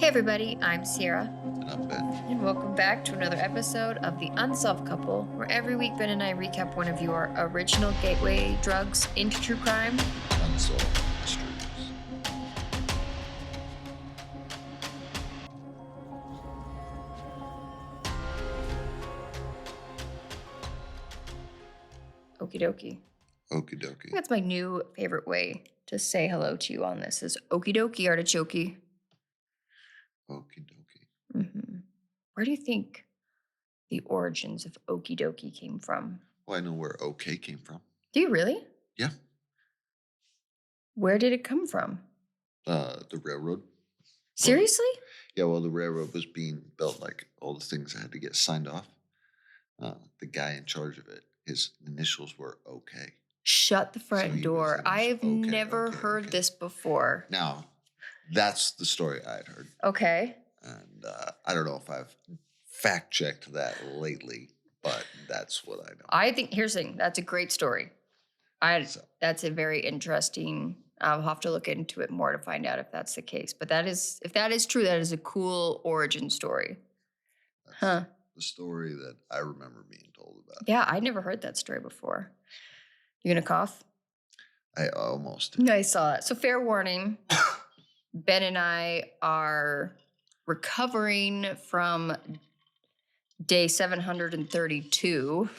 Hey everybody, I'm Sierra, And I'm Ben. and welcome back to another episode of the Unsolved Couple, where every week Ben and I recap one of your original gateway drugs into true crime. Unsolved Mysteries. Okie dokie. Okie dokie. That's my new favorite way to say hello to you on this is okie dokie artichoke. Okie dokie. Mm-hmm. Where do you think the origins of okie dokie came from? Well, I know where OK came from. Do you really? Yeah. Where did it come from? The railroad. Seriously? Yeah, well, the railroad was being built, like all the things had to get signed off. The guy in charge of it, his initials were OK. Shut the front he door. was I've okay, never okay, heard okay. this before. Now, that's the story I'd heard. Okay. And I don't know if I've fact-checked that lately, but that's what I know. I think, here's the thing, that's a great story. That's a very interesting, I'll have to look into it more to find out if that's the case. But if that is true, that is a cool origin story. That's the story that I remember being told about. Yeah, I'd never heard that story before. You gonna cough? I almost did. No, I saw it. So fair warning, Ben and I are recovering from day 732.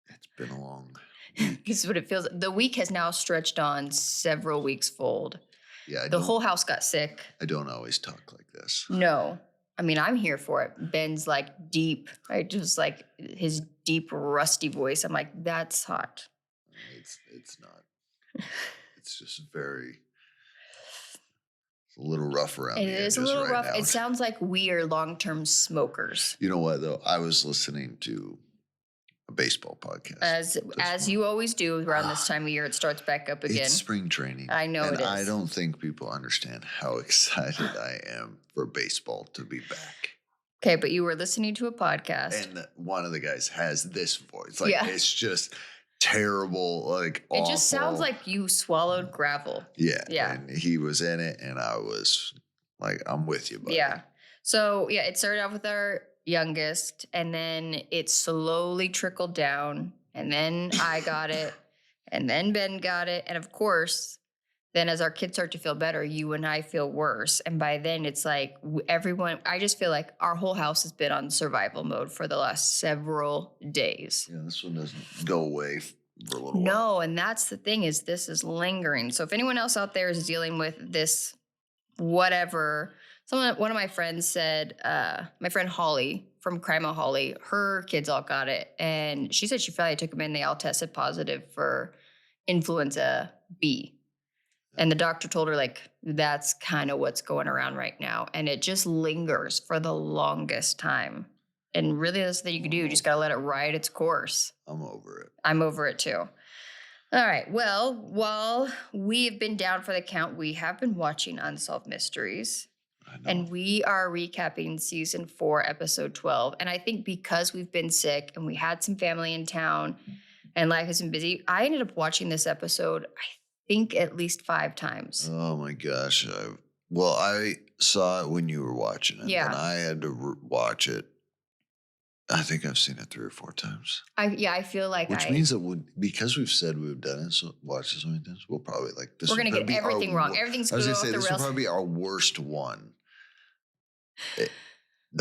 It's been a long This is what it feels. The week has now stretched on several weeks fold. Yeah, The whole house got sick. I don't always talk like this. No. I mean, I'm here for it. Ben's like deep. I just like his deep, rusty voice. I'm like, that's hot. It's not. It's just it's a little rough around the edges. It is a little rough. Now. It sounds like we are long-term smokers. You know what, though? I was listening to a baseball podcast. As you always do around this time of year, it starts back up again. It's spring training. I know and it is. I don't think people understand how excited I am for baseball to be back. Okay, but you were listening to a podcast. And one of the guys has this voice. Like, Yeah. It's just terrible, like awful. It just sounds like you swallowed gravel. Yeah. Yeah. And he was in it, and I was like, I'm with you, buddy. Yeah. So, yeah, it started off with our youngest, and then it slowly trickled down, and then I got it, and then Ben got it. And of course, then as our kids start to feel better, you and I feel worse. And by then it's like everyone, I just feel like our whole house has been on survival mode for the last several days. Yeah, this one doesn't go away for a little while. No, and that's the thing is this is lingering. So if anyone else out there is dealing with this, whatever, one of my friends said, my friend Holly from Crime Holly, her kids all got it. And she said she finally took them in. They all tested positive for influenza B. And the doctor told her, like, that's kind of what's going around right now. And it just lingers for the longest time. And really, that's the thing you can do. You just got to let it ride its course. I'm over it. I'm over it, too. All right. Well, while we've been down for the count, we have been watching Unsolved Mysteries. I know. And we are recapping season 4, episode 12. And I think because we've been sick and we had some family in town and life has been busy, I ended up watching this episode, I think at least 5 times. Oh my gosh. I saw it when you were watching it. Yeah. And I had to watch it. I think I've seen it 3 or 4 times. I feel like Which means that because we've said we've done it, so watched it so many times, we'll probably like this. We're going to get everything wrong. Everything's going to go off the rails. This will probably be our worst one that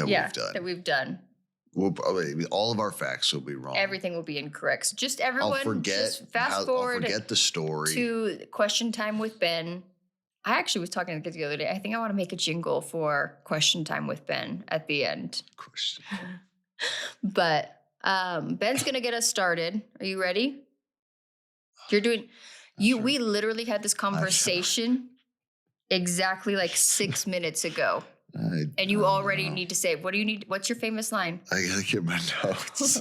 we've done. That we've done. We'll probably, all of our facts will be wrong. Everything will be incorrect. So just everyone, just fast I'll forward forget the story. to question time with Ben. I actually was talking to the kids the other day. I think I want to make a jingle for question time with Ben at the end. Question. But Ben's going to get us started. Are you ready? You're doing, Sure. We literally had this conversation exactly like 6 minutes ago. And you already need to say, what do you need? What's your famous line? I gotta get my notes.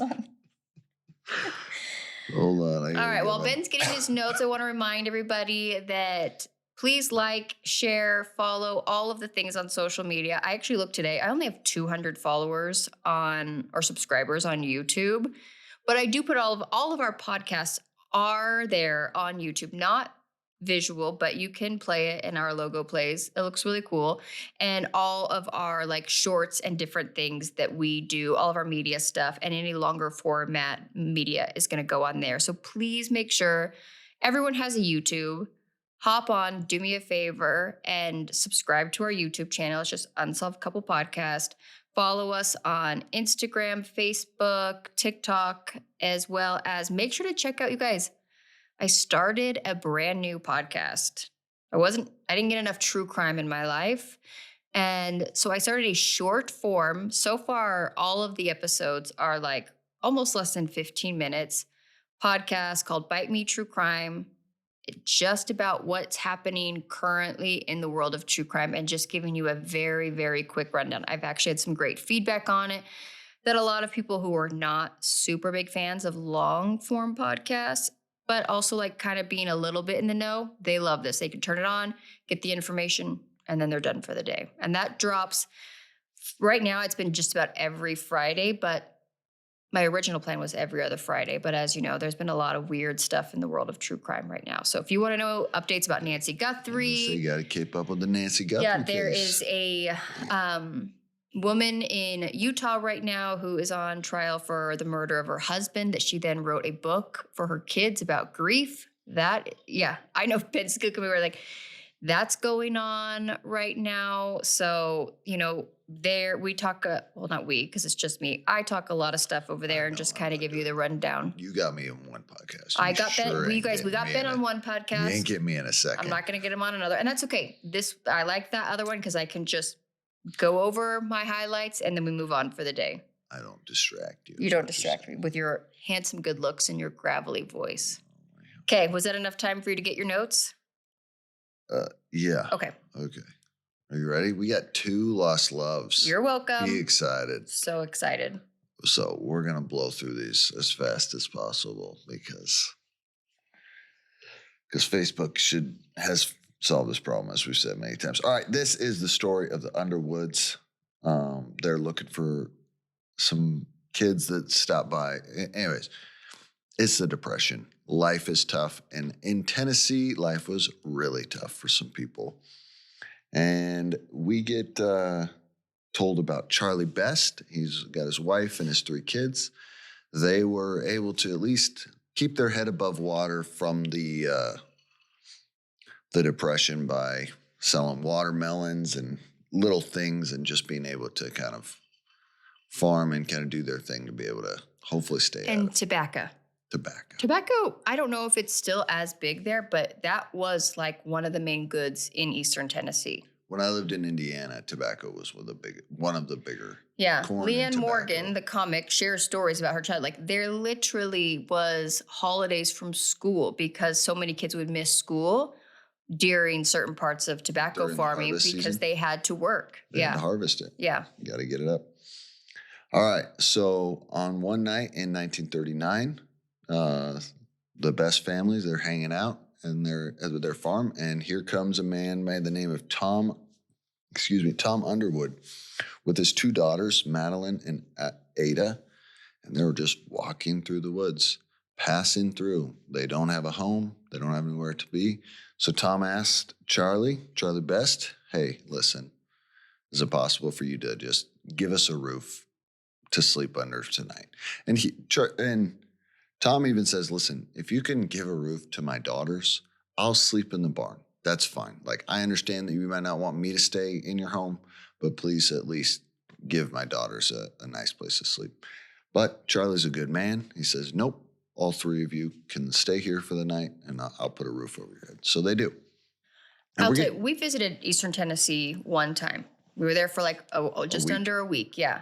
Hold on. All right. Well, Ben's getting his notes. I want to remind everybody that please like, share, follow all of the things on social media. I actually looked today. I only have 200 followers or subscribers on YouTube, but I do put all of our podcasts are there on YouTube, not visual, but you can play it and our logo plays. It looks really cool. And all of our like shorts and different things that we do, all of our media stuff and any longer format media is going to go on there. So please make sure everyone has a YouTube. Hop on, do me a favor, and subscribe to our YouTube channel. It's just Unsolved Couple Podcast. Follow us on Instagram, Facebook, TikTok, as well as make sure to check out, you guys, I started a brand new podcast. I didn't get enough true crime in my life. And so I started a short form. So far, all of the episodes are like almost less than 15 minutes podcast called Bite Me True Crime. Just about what's happening currently in the world of true crime and just giving you a very, very quick rundown. I've actually had some great feedback on it that a lot of people who are not super big fans of long form podcasts, but also like kind of being a little bit in the know, they love this. They can turn it on, get the information, and then they're done for the day. And that drops right now. It's been just about every Friday, but my original plan was every other Friday. But as you know, there's been a lot of weird stuff in the world of true crime right now. So if you want to know updates about Nancy Guthrie, So you got to keep up with the Nancy Guthrie yeah, there case. is a woman in Utah right now who is on trial for the murder of her husband that she then wrote a book for her kids about grief. That, yeah, I know Ben's good. We were like, that's going on right now. So, you know, there we talk, well, not we, because it's just me. I talk a lot of stuff over there and just kind of give you the rundown. You got me on one podcast. I got Ben. You guys, we got Ben on one podcast. You ain't get me in a second. I'm not going to get him on another. And that's okay. I like that other one because I can just go over my highlights and then we move on for the day. I don't distract you. You don't distract me with your handsome good looks and your gravelly voice. Okay, was that enough time for you to get your notes? Yeah. Okay. Okay. Are you ready? We got 2 lost loves. You're welcome. Be excited. So excited. So we're going to blow through these as fast as possible because Facebook has solved this problem, as we've said many times. All right. This is the story of the Underwoods. They're looking for some kids that stopped by. Anyways, it's the Depression. Life is tough. And in Tennessee, life was really tough for some people. And we get told about Charlie Best. He's got his wife and his 3 kids. They were able to at least keep their head above water from the Depression by selling watermelons and little things and just being able to kind of farm and kind of do their thing to be able to hopefully stay out of tobacco. Tobacco. I don't know if it's still as big there, but that was like one of the main goods in Eastern Tennessee. When I lived in Indiana, tobacco was one of the bigger. Yeah. Corn Leanne and Morgan, the comic, shares stories about her child. Like there literally was holidays from school because so many kids would miss school during certain parts of tobacco farming because season. They had to work. They had to harvest it. Yeah. You got to get it up. All right. So on one night in 1939, the Best families, they're hanging out and they're at their farm, and here comes a man by the name of Tom Underwood with his 2 daughters, Madeline and Ada, and they were just walking through the woods, passing through. They don't have a home. They don't have anywhere to be. So Tom asked Charlie Best, hey, listen, is it possible for you to just give us a roof to sleep under tonight? And Tom even says, listen, if you can give a roof to my daughters, I'll sleep in the barn. That's fine. Like, I understand that you might not want me to stay in your home, but please at least give my daughters a nice place to sleep. But Charlie's a good man. He says, nope, all 3 of you can stay here for the night and I'll put a roof over your head. So they do. And I'll tell you, we visited Eastern Tennessee one time. We were there for like just under a week. Yeah.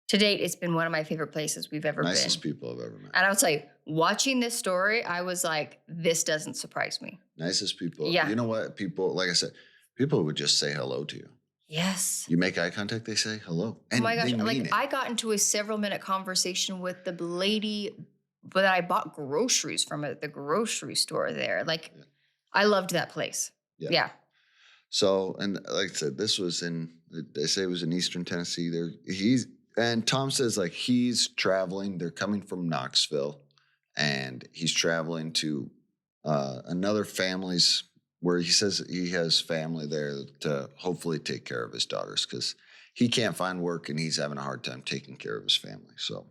To date, it's been one of my favorite places we've ever been. Nicest people I've ever met. And I'll tell you, watching this story, I was like, this doesn't surprise me. Nicest people. Yeah. You know what? People, like I said, people would just say hello to you. Yes. You make eye contact, they say hello. And oh my gosh. they mean Like it. I got into a several-minute conversation with the lady that I bought groceries from at the grocery store there. Like, yeah. I loved that place. Yeah. So, and like I said, they say it was in Eastern Tennessee. And Tom says like he's traveling. They're coming from Knoxville, and he's traveling to another family's where he says he has family there to hopefully take care of his daughters because he can't find work and he's having a hard time taking care of his family. So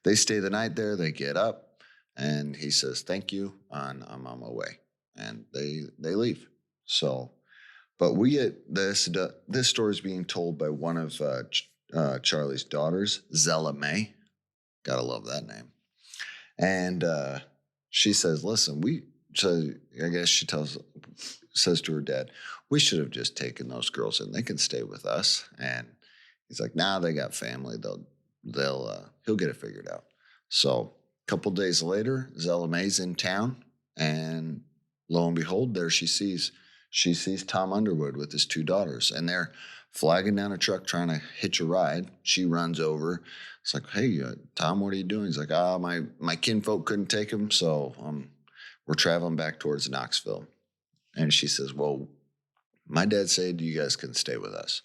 they stay the night there. They get up, and he says, "Thank you, and I'm on my way." And they leave. So, but we get this story is being told by one of Charlie's daughters, Zella May. Gotta love that name. And she says, "Listen, we." So I guess says to her dad, "We should have just taken those girls in. They can stay with us." And he's like, "Nah, they got family. He'll get it figured out." So a couple days later, Zella May's in town, and lo and behold, there she sees Tom Underwood with his two daughters, and they're flagging down a truck trying to hitch a ride. She runs over. It's like, "Hey, Tom, what are you doing?" He's like, my kinfolk couldn't take him, so we're traveling back towards Knoxville." And she says, "Well, my dad said you guys can stay with us."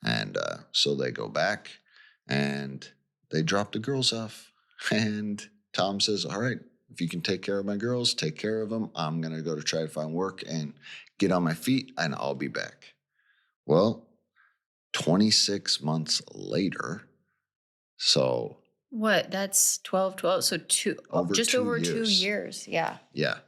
And so they go back and they drop the girls off. And Tom says, "All right, if you can take care of my girls, take care of them. I'm going to go to try to find work and get on my feet, and I'll be back." Well, 26 months later, so What? That's 12, 12. So just over 2 years. Yeah. Yeah.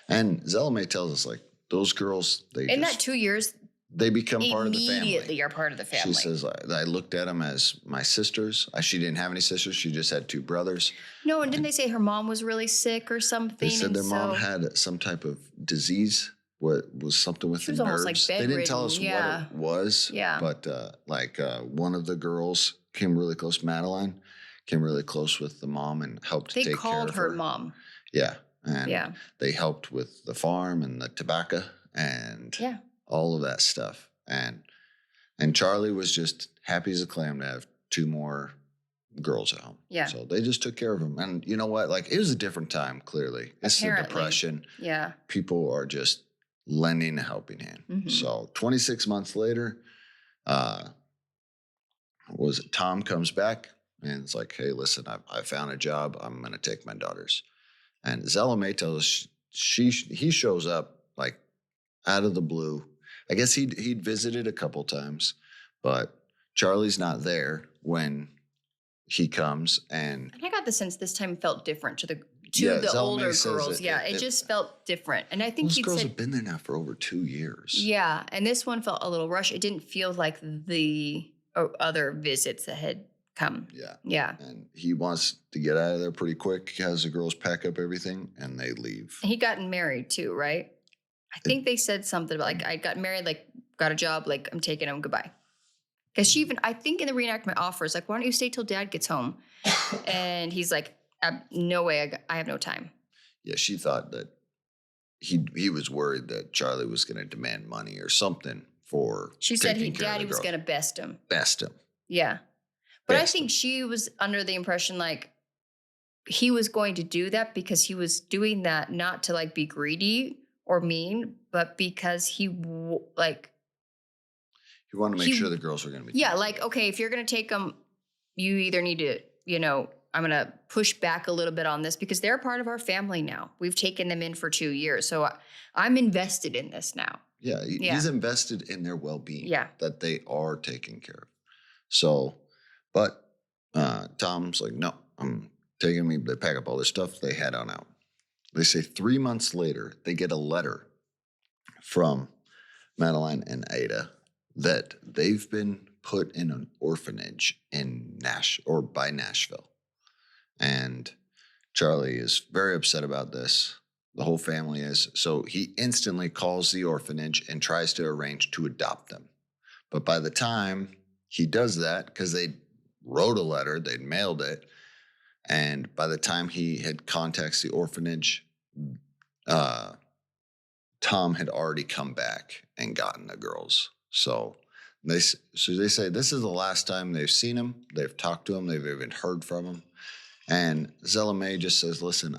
And Zella May tells us, like, those girls, In that 2 years, they become part of the family. Immediately are part of the family. She says, I looked at them as my sisters. She didn't have any sisters. She just had two brothers. No, and didn't they say her mom was really sick or something? They said their mom had some type of disease. What was something with the nerves. Almost like they didn't tell us what it was. Yeah. But one of the girls came really close, Madeline, came really close with the mom and helped take care of her. They called her mom. Yeah. And they helped with the farm and the tobacco and all of that stuff. And Charlie was just happy as a clam to have two more girls at home. Yeah. So they just took care of him. And you know what? Like, it was a different time, clearly. It's the Depression. Yeah. People are just lending a helping hand. Mm-hmm. So 26 months later, Tom comes back and it's like, "Hey, listen, I found a job. I'm going to take my daughters." And Zella May tells us he shows up like out of the blue. I guess he'd visited a couple times, but Charlie's not there when he comes. And I got the sense this time felt different to the older girls. It just felt different. And I think those girls have been there now for over 2 years. Yeah, and this one felt a little rushed. It didn't feel like the other visits that had come. Yeah. Yeah. And he wants to get out of there pretty quick. He has the girls pack up everything and they leave. And he gotten married too, right? I think they said something about like, I got married, like got a job, like I'm taking him, goodbye. Because she even, I think in the reenactment offers, like, "Why don't you stay till dad gets home?" And he's like, "No way, I have no time." Yeah, she thought that he was worried that Charlie was going to demand money or something for. She said daddy was going to best him. Best him. Yeah. But I think she was under the impression like he was going to do that because he was doing that not to like be greedy or mean, but because he wanted to make sure the girls were going to be. Yeah, like, okay, if you're going to take them, you either need to, I'm going to push back a little bit on this because they're part of our family now. We've taken them in for 2 years. So I'm invested in this now. Yeah, he's invested in their well-being. Yeah. That they are taken care of. So, but Tom's like, "No, I'm taking me." They pack up all their stuff. They head on out. They say 3 months later, they get a letter from Madeline and Ada that they've been put in an orphanage in by Nashville. And Charlie is very upset about this. The whole family is. So he instantly calls the orphanage and tries to arrange to adopt them. But by the time he does that, because they wrote a letter, they'd mailed it, and by the time he had contacts the orphanage, Tom had already come back and gotten the girls. So they say this is the last time they've seen him. They've talked to him. They've even heard from him. And Zella May just says, "Listen,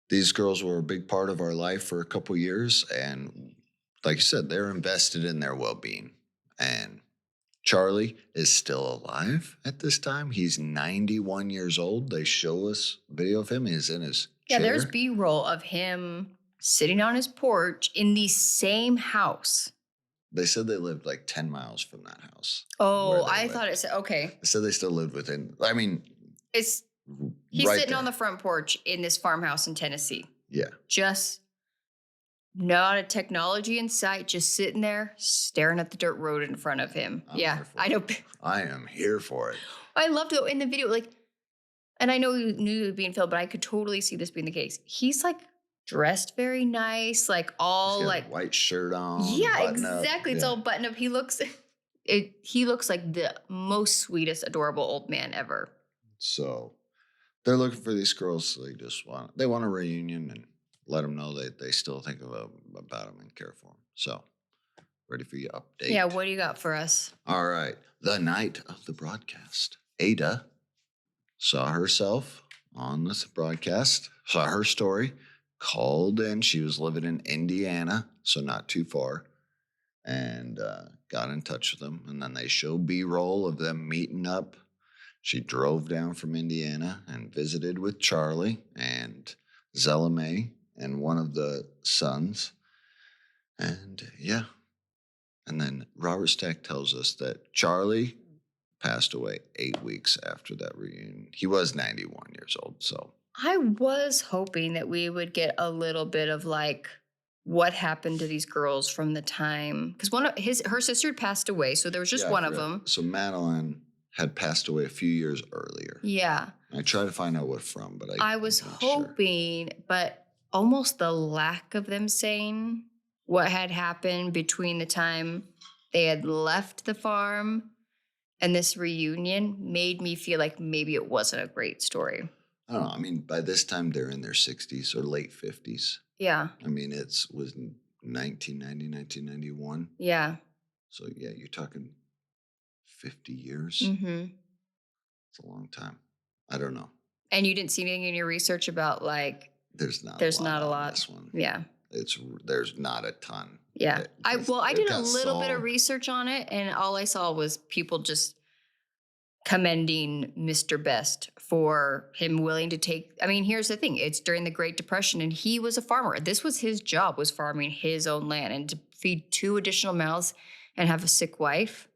these girls were a big part of our life for a couple years, and like you said, they're invested in their well-being." And Charlie is still alive at this time. He's 91 years old. They show us video of him. He's in his Yeah, there's chair. B-roll of him sitting on his porch in the same house. They said they lived like 10 miles from that house. Oh, where they I lived. thought it said, okay. They said they still lived within, I mean, It's He's right sitting there. on the front porch in this farmhouse in Tennessee. Yeah. Just not a technology in sight, just sitting there staring at the dirt road in front of him. I'm Yeah, here for I it. know. I am here for it. I loved it in the video, like, and I know you knew it was being filmed, but I could totally see this being the case. He's like dressed very nice, like all He's got like a white shirt on. yeah, button up. exactly. It's Yeah. all buttoned up. He looks like the most sweetest, adorable old man ever. So they're looking for these girls. So they want a reunion and let them know that they still think about them and care for them. So ready for your update? Yeah, what do you got for us? All right. The night of the broadcast, Ada saw herself on this broadcast, saw her story, called in. She was living in Indiana, so not too far, and got in touch with them. And then they show B-roll of them meeting up. She drove down from Indiana and visited with Charlie and Zella Mae and one of the sons. And yeah. And then Robert Stack tells us that Charlie passed away 8 weeks after that reunion. He was 91 years old, so. I was hoping that we would get a little bit of like what happened to these girls from the time, because her sister had passed away, so there was just one of them. So Madeline had passed away a few years earlier. Yeah. I tried to find out what from, but I was hoping, but almost the lack of them saying what had happened between the time they had left the farm and this reunion made me feel like maybe it wasn't a great story. I don't know. I mean, by this time they're in their 60s or late 50s. Yeah. I mean, was 1990, 1991. Yeah. So yeah, you're talking 50 years. Mm-hmm. It's a long time. I don't know. And you didn't see anything in your research about like there's not a lot on this one. Yeah. There's not a ton. Yeah. I did a little bit of research on it, and all I saw was people just commending Mr. Best for him willing to take. I mean, here's the thing. It's during the Great Depression, and he was a farmer. This was his job, was farming his own land, and to feed 2 additional mouths and have a sick wife.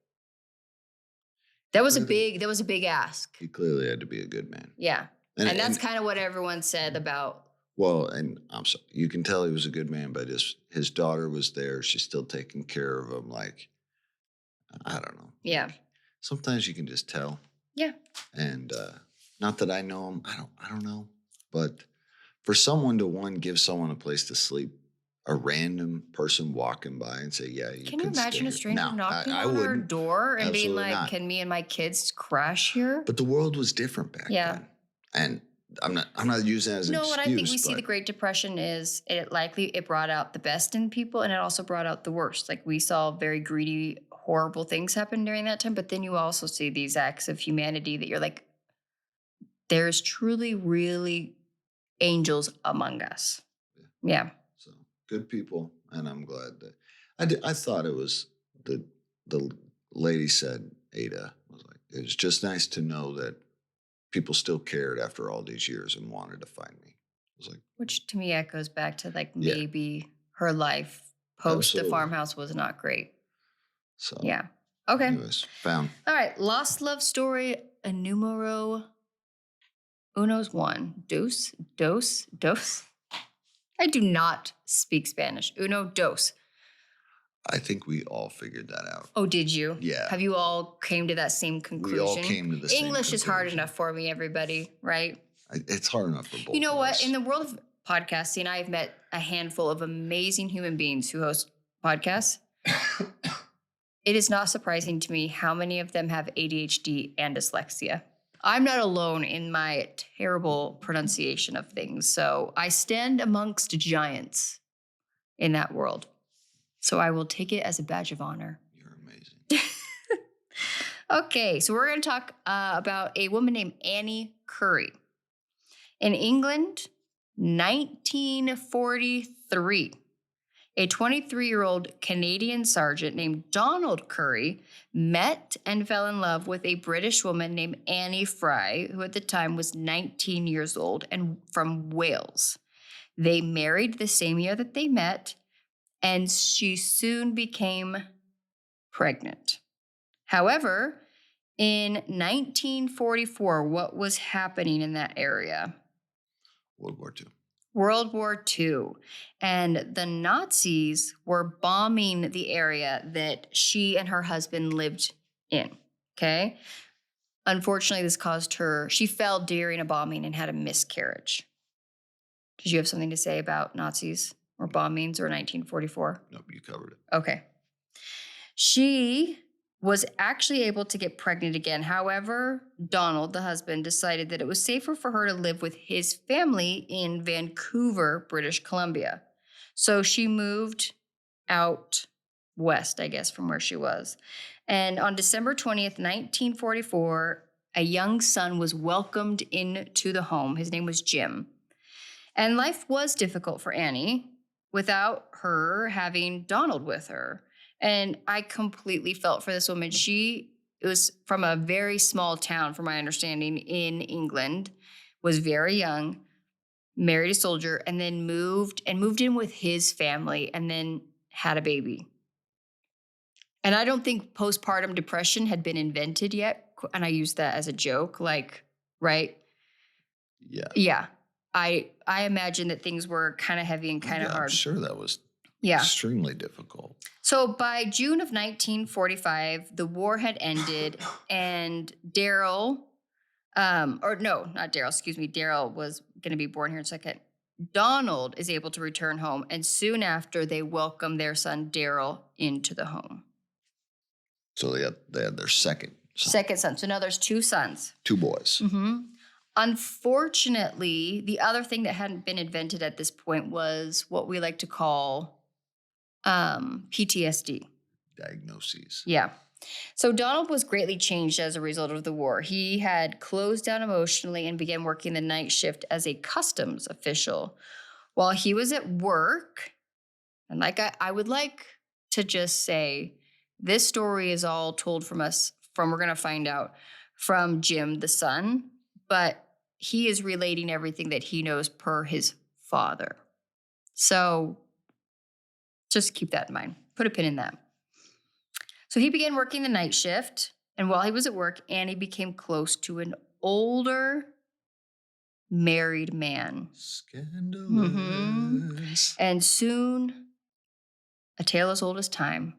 That was a big ask. He clearly had to be a good man. Yeah. And that's kind of what everyone said about. Well, and I'm sorry, you can tell he was a good man, but his daughter was there. She's still taking care of him. Like, I don't know. Yeah. Sometimes you can just tell. Yeah. And not that I know him. I don't know. But for someone to give someone a place to sleep, a random person walking by and say, yeah, you can you imagine a stranger knocking on our door and being like, not. Can me and my kids crash here? But the world was different back then. And I'm not using it as an excuse. No, what I think we see the Great Depression is it brought out the best in people, and it also brought out the worst. Like, we saw very greedy, horrible things happen during that time, but then you also see these acts of humanity that you're like, there's truly, really angels among us. Yeah. So good people, and I'm glad that I thought it was the lady said, Ada was like, it was just nice to know that people still cared after all these years and wanted to find me. I was like, which to me echoes back to like maybe her life post the farmhouse was not great. So yeah. Okay. Anyways, found. All right. Lost love story numero uno's 1. Dos. I do not speak Spanish. Uno, dos. I think we all figured that out. Oh, did you? Yeah. Have you all came to that same conclusion? We all came to the same English is hard enough for me, everybody, right? It's hard enough for both. You know of what? us. In the world of podcasting, I've met a handful of amazing human beings who host podcasts. It is not surprising to me how many of them have ADHD and dyslexia. I'm not alone in my terrible pronunciation of things, so I stand amongst giants in that world. So I will take it as a badge of honor. You're amazing. Okay, so we're going to talk about a woman named Annie Currie. In England, 1943. a 23-year-old Canadian sergeant named Donald Currie met and fell in love with a British woman named Annie Fry, who at the time was 19 years old and from Wales. They married the same year that they met, and she soon became pregnant. However, in 1944, what was happening in that area? World War II. World War II. And the Nazis were bombing the area that she and her husband lived in. Okay. Unfortunately, this caused her, she fell during a bombing and had a miscarriage. Did you have something to say about Nazis or bombings or 1944? Nope, you covered it. Okay. She was actually able to get pregnant again. However, Donald, the husband, decided that it was safer for her to live with his family in Vancouver, British Columbia. So she moved out west, I guess, from where she was. And on December 20th, 1944, a young son was welcomed into the home. His name was Jim. And life was difficult for Annie without her having Donald with her. And I completely felt for this woman. It was from a very small town, from my understanding, in England, was very young, married a soldier, and then moved in with his family and then had a baby. And I don't think postpartum depression had been invented yet. And I use that as a joke, like, right? Yeah. Yeah. I imagine that things were kind of heavy and kind of hard. I'm sure that was extremely difficult. So by June of 1945, the war had ended, and Daryl, Daryl was going to be born here in a second. Donald is able to return home, and soon after, they welcome their son Daryl into the home. So they had their second son. Second son. So now there's two sons. Two boys. Mm-hmm. Unfortunately, the other thing that hadn't been invented at this point was what we like to call PTSD. Diagnoses. Yeah. So Donald was greatly changed as a result of the war. He had closed down emotionally and began working the night shift as a customs official. While he was at work, and I would like to just say, this story is all told we're going to find out, from Jim, the son, but he is relating everything that he knows per his father. So just keep that in mind. Put a pin in that. So he began working the night shift, and while he was at work, Annie became close to an older married man. Scandalous. Mm-hmm. And soon, a tale as old as time,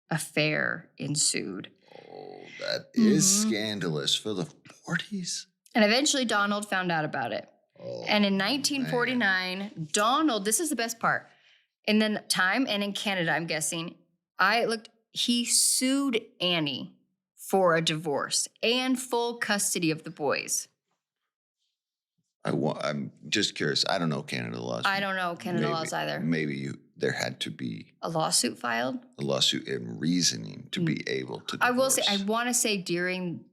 affair ensued. Oh, that is scandalous for the 40s. And eventually Donald found out about it. Oh, and in 1949, Donald, this is the best part, in the time and in Canada, I'm guessing, he sued Annie for a divorce and full custody of the boys. I'm just curious. I don't know Canada laws. I don't know Canada laws either. Maybe there had to be a lawsuit filed? A lawsuit and reasoning to be able to divorce. I want to say during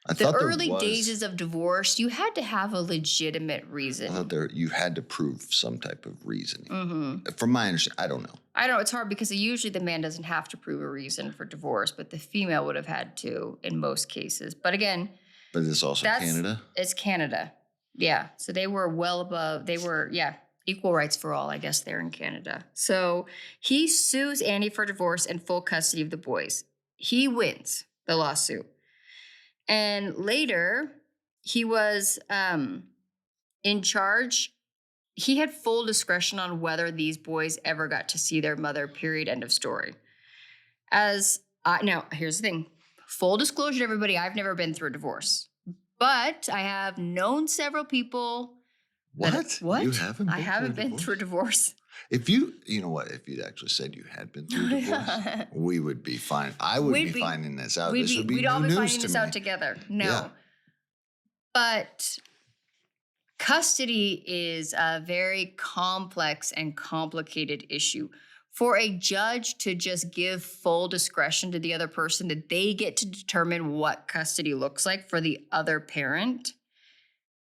the early days of divorce, you had to have a legitimate reason. I thought you had to prove some type of reasoning. Mm-hmm. From my understanding, I don't know. I know it's hard because usually the man doesn't have to prove a reason for divorce, but the female would have had to in most cases. But again, but it's also Canada? It's Canada. Yeah. So they were well above, equal rights for all, I guess, there in Canada. So he sues Annie for divorce and full custody of the boys. He wins the lawsuit. And later, he was in charge. He had full discretion on whether these boys ever got to see their mother, period, end of story. Now, here's the thing. Full disclosure to everybody, I've never been through a divorce. But I have known several people. What? What? You haven't been I haven't been through a divorce. If you'd actually said you had been through a divorce, we would be fine. I would be finding this out. This would be we'd all be finding this out together. No. Yeah. But custody is a very complex and complicated issue. For a judge to just give full discretion to the other person, that they get to determine what custody looks like for the other parent,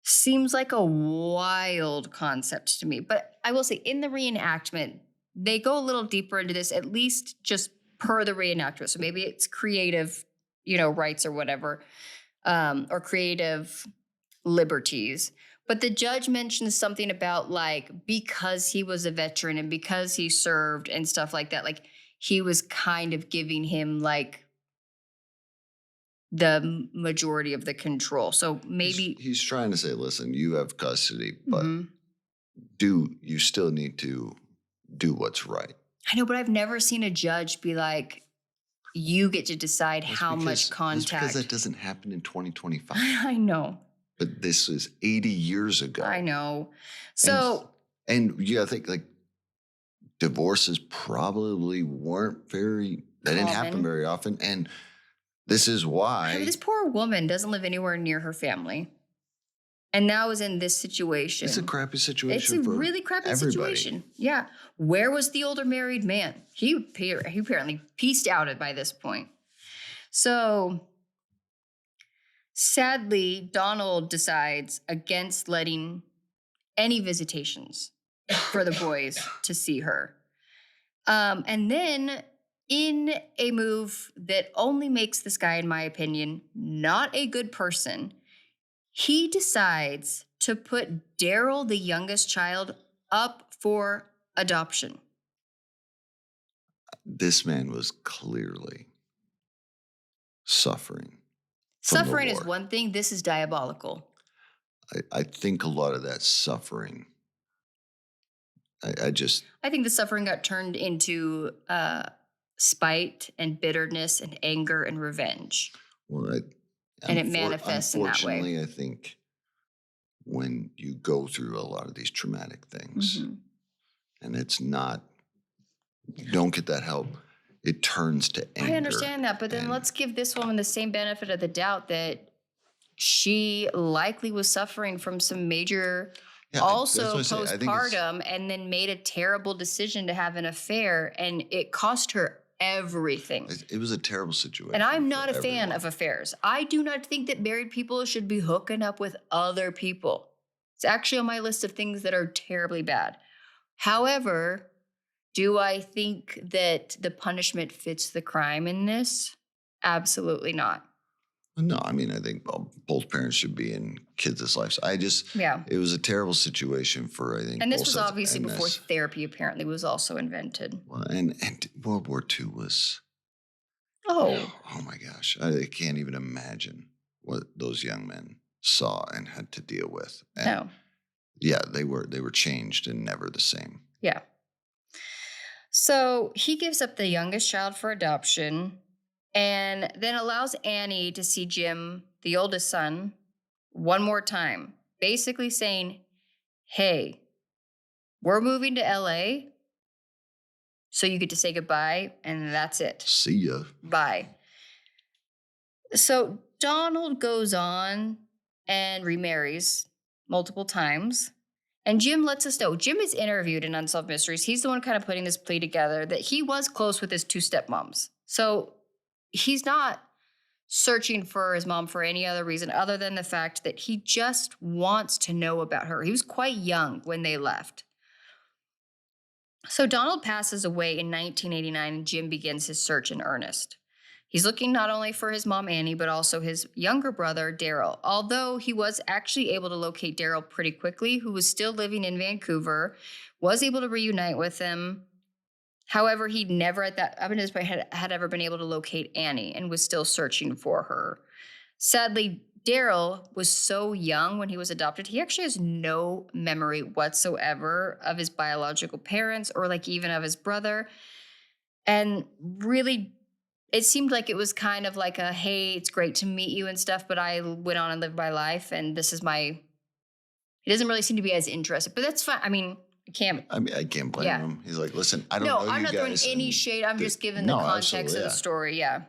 seems like a wild concept to me. But I will say, in the reenactment, they go a little deeper into this, at least just per the reenactment. So maybe it's creative, rights or whatever, or creative liberties. But the judge mentions something about like, because he was a veteran and because he served and stuff like that, like he was kind of giving him like the majority of the control. So maybe he's trying to say, listen, you have custody, but Mhm. you still need to do what's right. I know, but I've never seen a judge be like, you get to decide That's how much because contact. that doesn't happen in 2025. I know. But this is 80 years ago. I know. And, So I think like divorces probably they didn't happen Common. very often. And this is why. this poor woman doesn't live anywhere near her family. And now is in this situation. It's a crappy situation. It's a for really crappy everybody. situation. Yeah. Where was the older married man? He apparently pieced out by this point. So sadly, Donald decides against letting any visitations for the boys to see her. And then in a move that only makes this guy, in my opinion, not a good person, he decides to put Daryl, the youngest child, up for adoption. This man was clearly suffering. Suffering is one thing. This is diabolical. I think a lot of that suffering, I think the suffering got turned into spite and bitterness and anger and revenge. Well, and it manifests in that way. Unfortunately, I think when you go through a lot of these traumatic things and it's not, you don't get that help, it turns to anger. I understand that, but then let's give this woman the same benefit of the doubt that she likely was suffering from some major, also postpartum, and then made a terrible decision to have an affair, and it cost her everything. It was a terrible situation. And I'm not a fan of affairs. I do not think that married people should be hooking up with other people. It's actually on my list of things that are terribly bad. However, do I think that the punishment fits the crime in this? Absolutely not. No, I mean, I think both parents should be in kids' lives. It was a terrible situation for, I think, and this was obviously before therapy apparently was also invented. Well, and World War II was, oh my gosh, I can't even imagine what those young men saw and had to deal with. And no. Yeah, they were changed and never the same. Yeah. So he gives up the youngest child for adoption and then allows Annie to see Jim, the oldest son, one more time, basically saying, hey, we're moving to LA, so you get to say goodbye, and that's it. See ya. Bye. So Donald goes on and remarries multiple times. And Jim lets us know. Jim is interviewed in Unsolved Mysteries. He's the one kind of putting this plea together that he was close with his two stepmoms. So he's not searching for his mom for any other reason other than the fact that he just wants to know about her. He was quite young when they left. So Donald passes away in 1989 and Jim begins his search in earnest. He's looking not only for his mom, Annie, but also his younger brother, Daryl. Although he was actually able to locate Daryl pretty quickly, who was still living in Vancouver, was able to reunite with him. However, he never up to this point had ever been able to locate Annie and was still searching for her. Sadly, Daryl was so young when he was adopted, he actually has no memory whatsoever of his biological parents or like even of his brother. And really, it seemed like it was kind of like a, hey, it's great to meet you and stuff, but I went on and lived my life and this is he doesn't really seem to be as interested, but that's fine. I mean, I can't blame him. He's like, listen, I don't know you guys. No, I'm not throwing any shade. I'm just giving the context of the story. Yeah.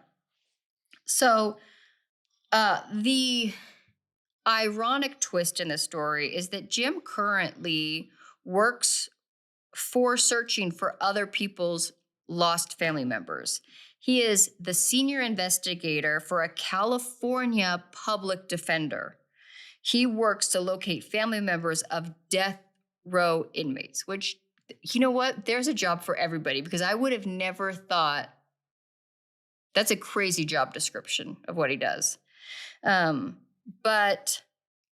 So the ironic twist in the story is that Jim currently works for searching for other people's lost family members. He is the senior investigator for a California public defender. He works to locate family members of death row inmates, which you know what? There's a job for everybody because I would have never thought that's a crazy job description of what he does. Um, but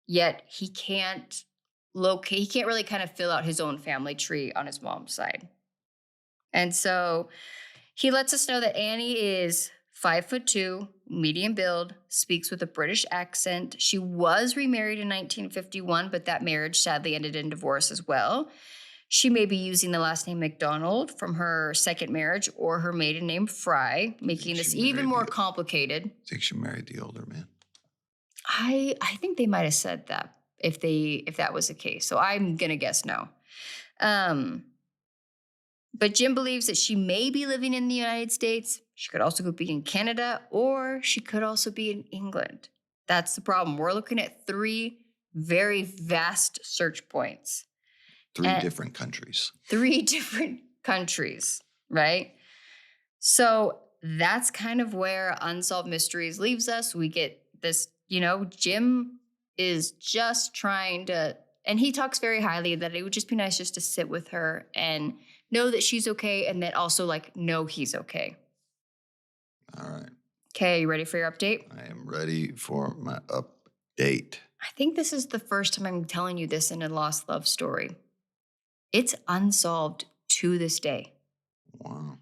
yet he can't really kind of fill out his own family tree on his mom's side. And so he lets us know that Annie is 5'2", medium build, speaks with a British accent. She was remarried in 1951, but that marriage sadly ended in divorce as well. She may be using the last name McDonald from her second marriage or her maiden name Fry, making this even more complicated. I think she married the older man. I think they might have said that if that was the case. So I'm gonna guess no. But Jim believes that she may be living in the United States. She could also be in Canada, or she could also be in England. That's the problem. We're looking at 3 very vast search points. 3 different countries. 3 different countries, right? So that's kind of where Unsolved Mysteries leaves us. We get this, Jim is just trying to, and he talks very highly that it would just be nice just to sit with her and know that she's okay, and that also know he's okay. All right. Okay, you ready for your update? I am ready for my update. I think this is the first time I'm telling you this in a lost love story. It's unsolved to this day. Wow.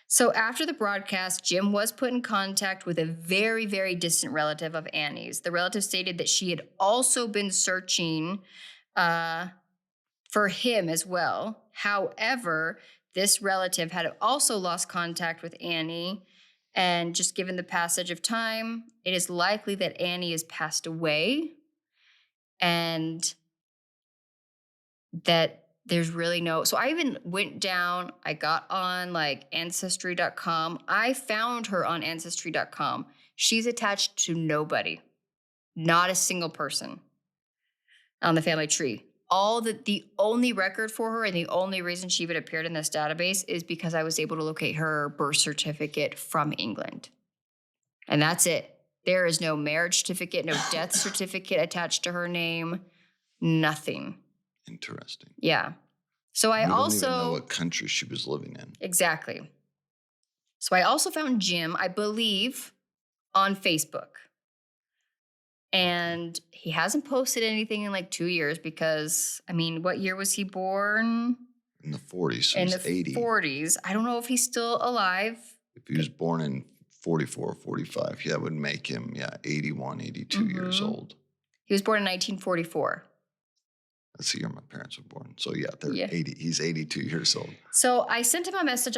So after the broadcast, Jim was put in contact with a very, very distant relative of Annie's. The relative stated that she had also been searching for him as well. However, this relative had also lost contact with Annie, and just given the passage of time, it is likely that Annie has passed away, and that there's really no. So I even went down, I got on ancestry.com. I found her on ancestry.com. She's attached to nobody, not a single person on the family tree. The only record for her and the only reason she even appeared in this database is because I was able to locate her birth certificate from England. And that's it. There is no marriage certificate, no death certificate attached to her name, nothing. Interesting. Yeah. So I don't even know what country she was living in. Exactly. So I also found Jim, I believe, on Facebook. And he hasn't posted anything in 2 years because, what year was he born? In the 40s, so in he's the 80. 40s. I don't know if he's still alive. If he was born in 44, 45, that would make him, 81, 82 years old. He was born in 1944. That's the year my parents were born. So, they're 80. He's 82 years old. So I sent him a message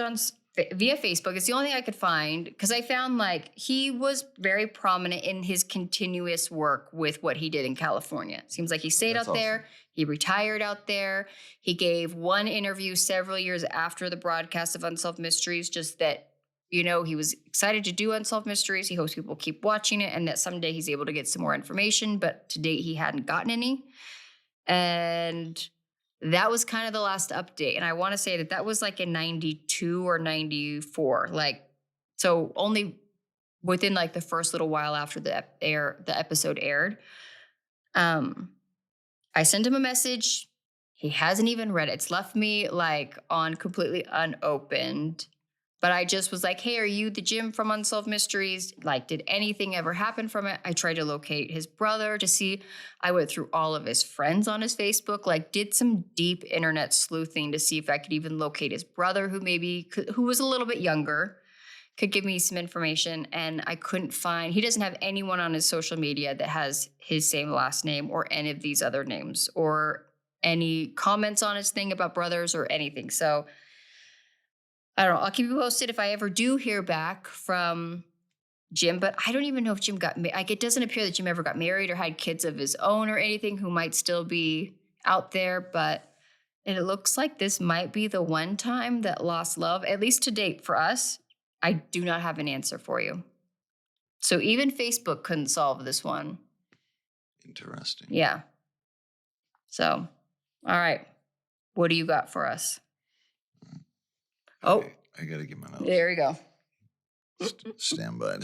via Facebook. It's the only thing I could find because I found he was very prominent in his continuous work with what he did in California. Seems like he stayed out there. He retired out there. He gave one interview several years after the broadcast of Unsolved Mysteries, just that, he was excited to do Unsolved Mysteries. He hopes people keep watching it and that someday he's able to get some more information. But to date, he hadn't gotten any. And that was kind of the last update. And I want to say that was in 92 or 94. So only within the first little while after the episode aired. I sent him a message. He hasn't even read it. It's left me on completely unopened. But I just was hey, are you the Jim from Unsolved Mysteries? Did anything ever happen from it? I tried to locate his brother to see. I went through all of his friends on his Facebook, did some deep internet sleuthing to see if I could even locate his brother who was a little bit younger, could give me some information. And I couldn't find, he doesn't have anyone on his social media that has his same last name or any of these other names or any comments on his thing about brothers or anything. So I don't know. I'll keep you posted if I ever do hear back from Jim, but I don't even know if Jim got married. It doesn't appear that Jim ever got married or had kids of his own or anything who might still be out there, but it looks like this might be the one time that lost love, at least to date for us. I do not have an answer for you. So even Facebook couldn't solve this one. Interesting. Yeah. So, all right. What do you got for us? I got to get my notes. There you go. Stand by.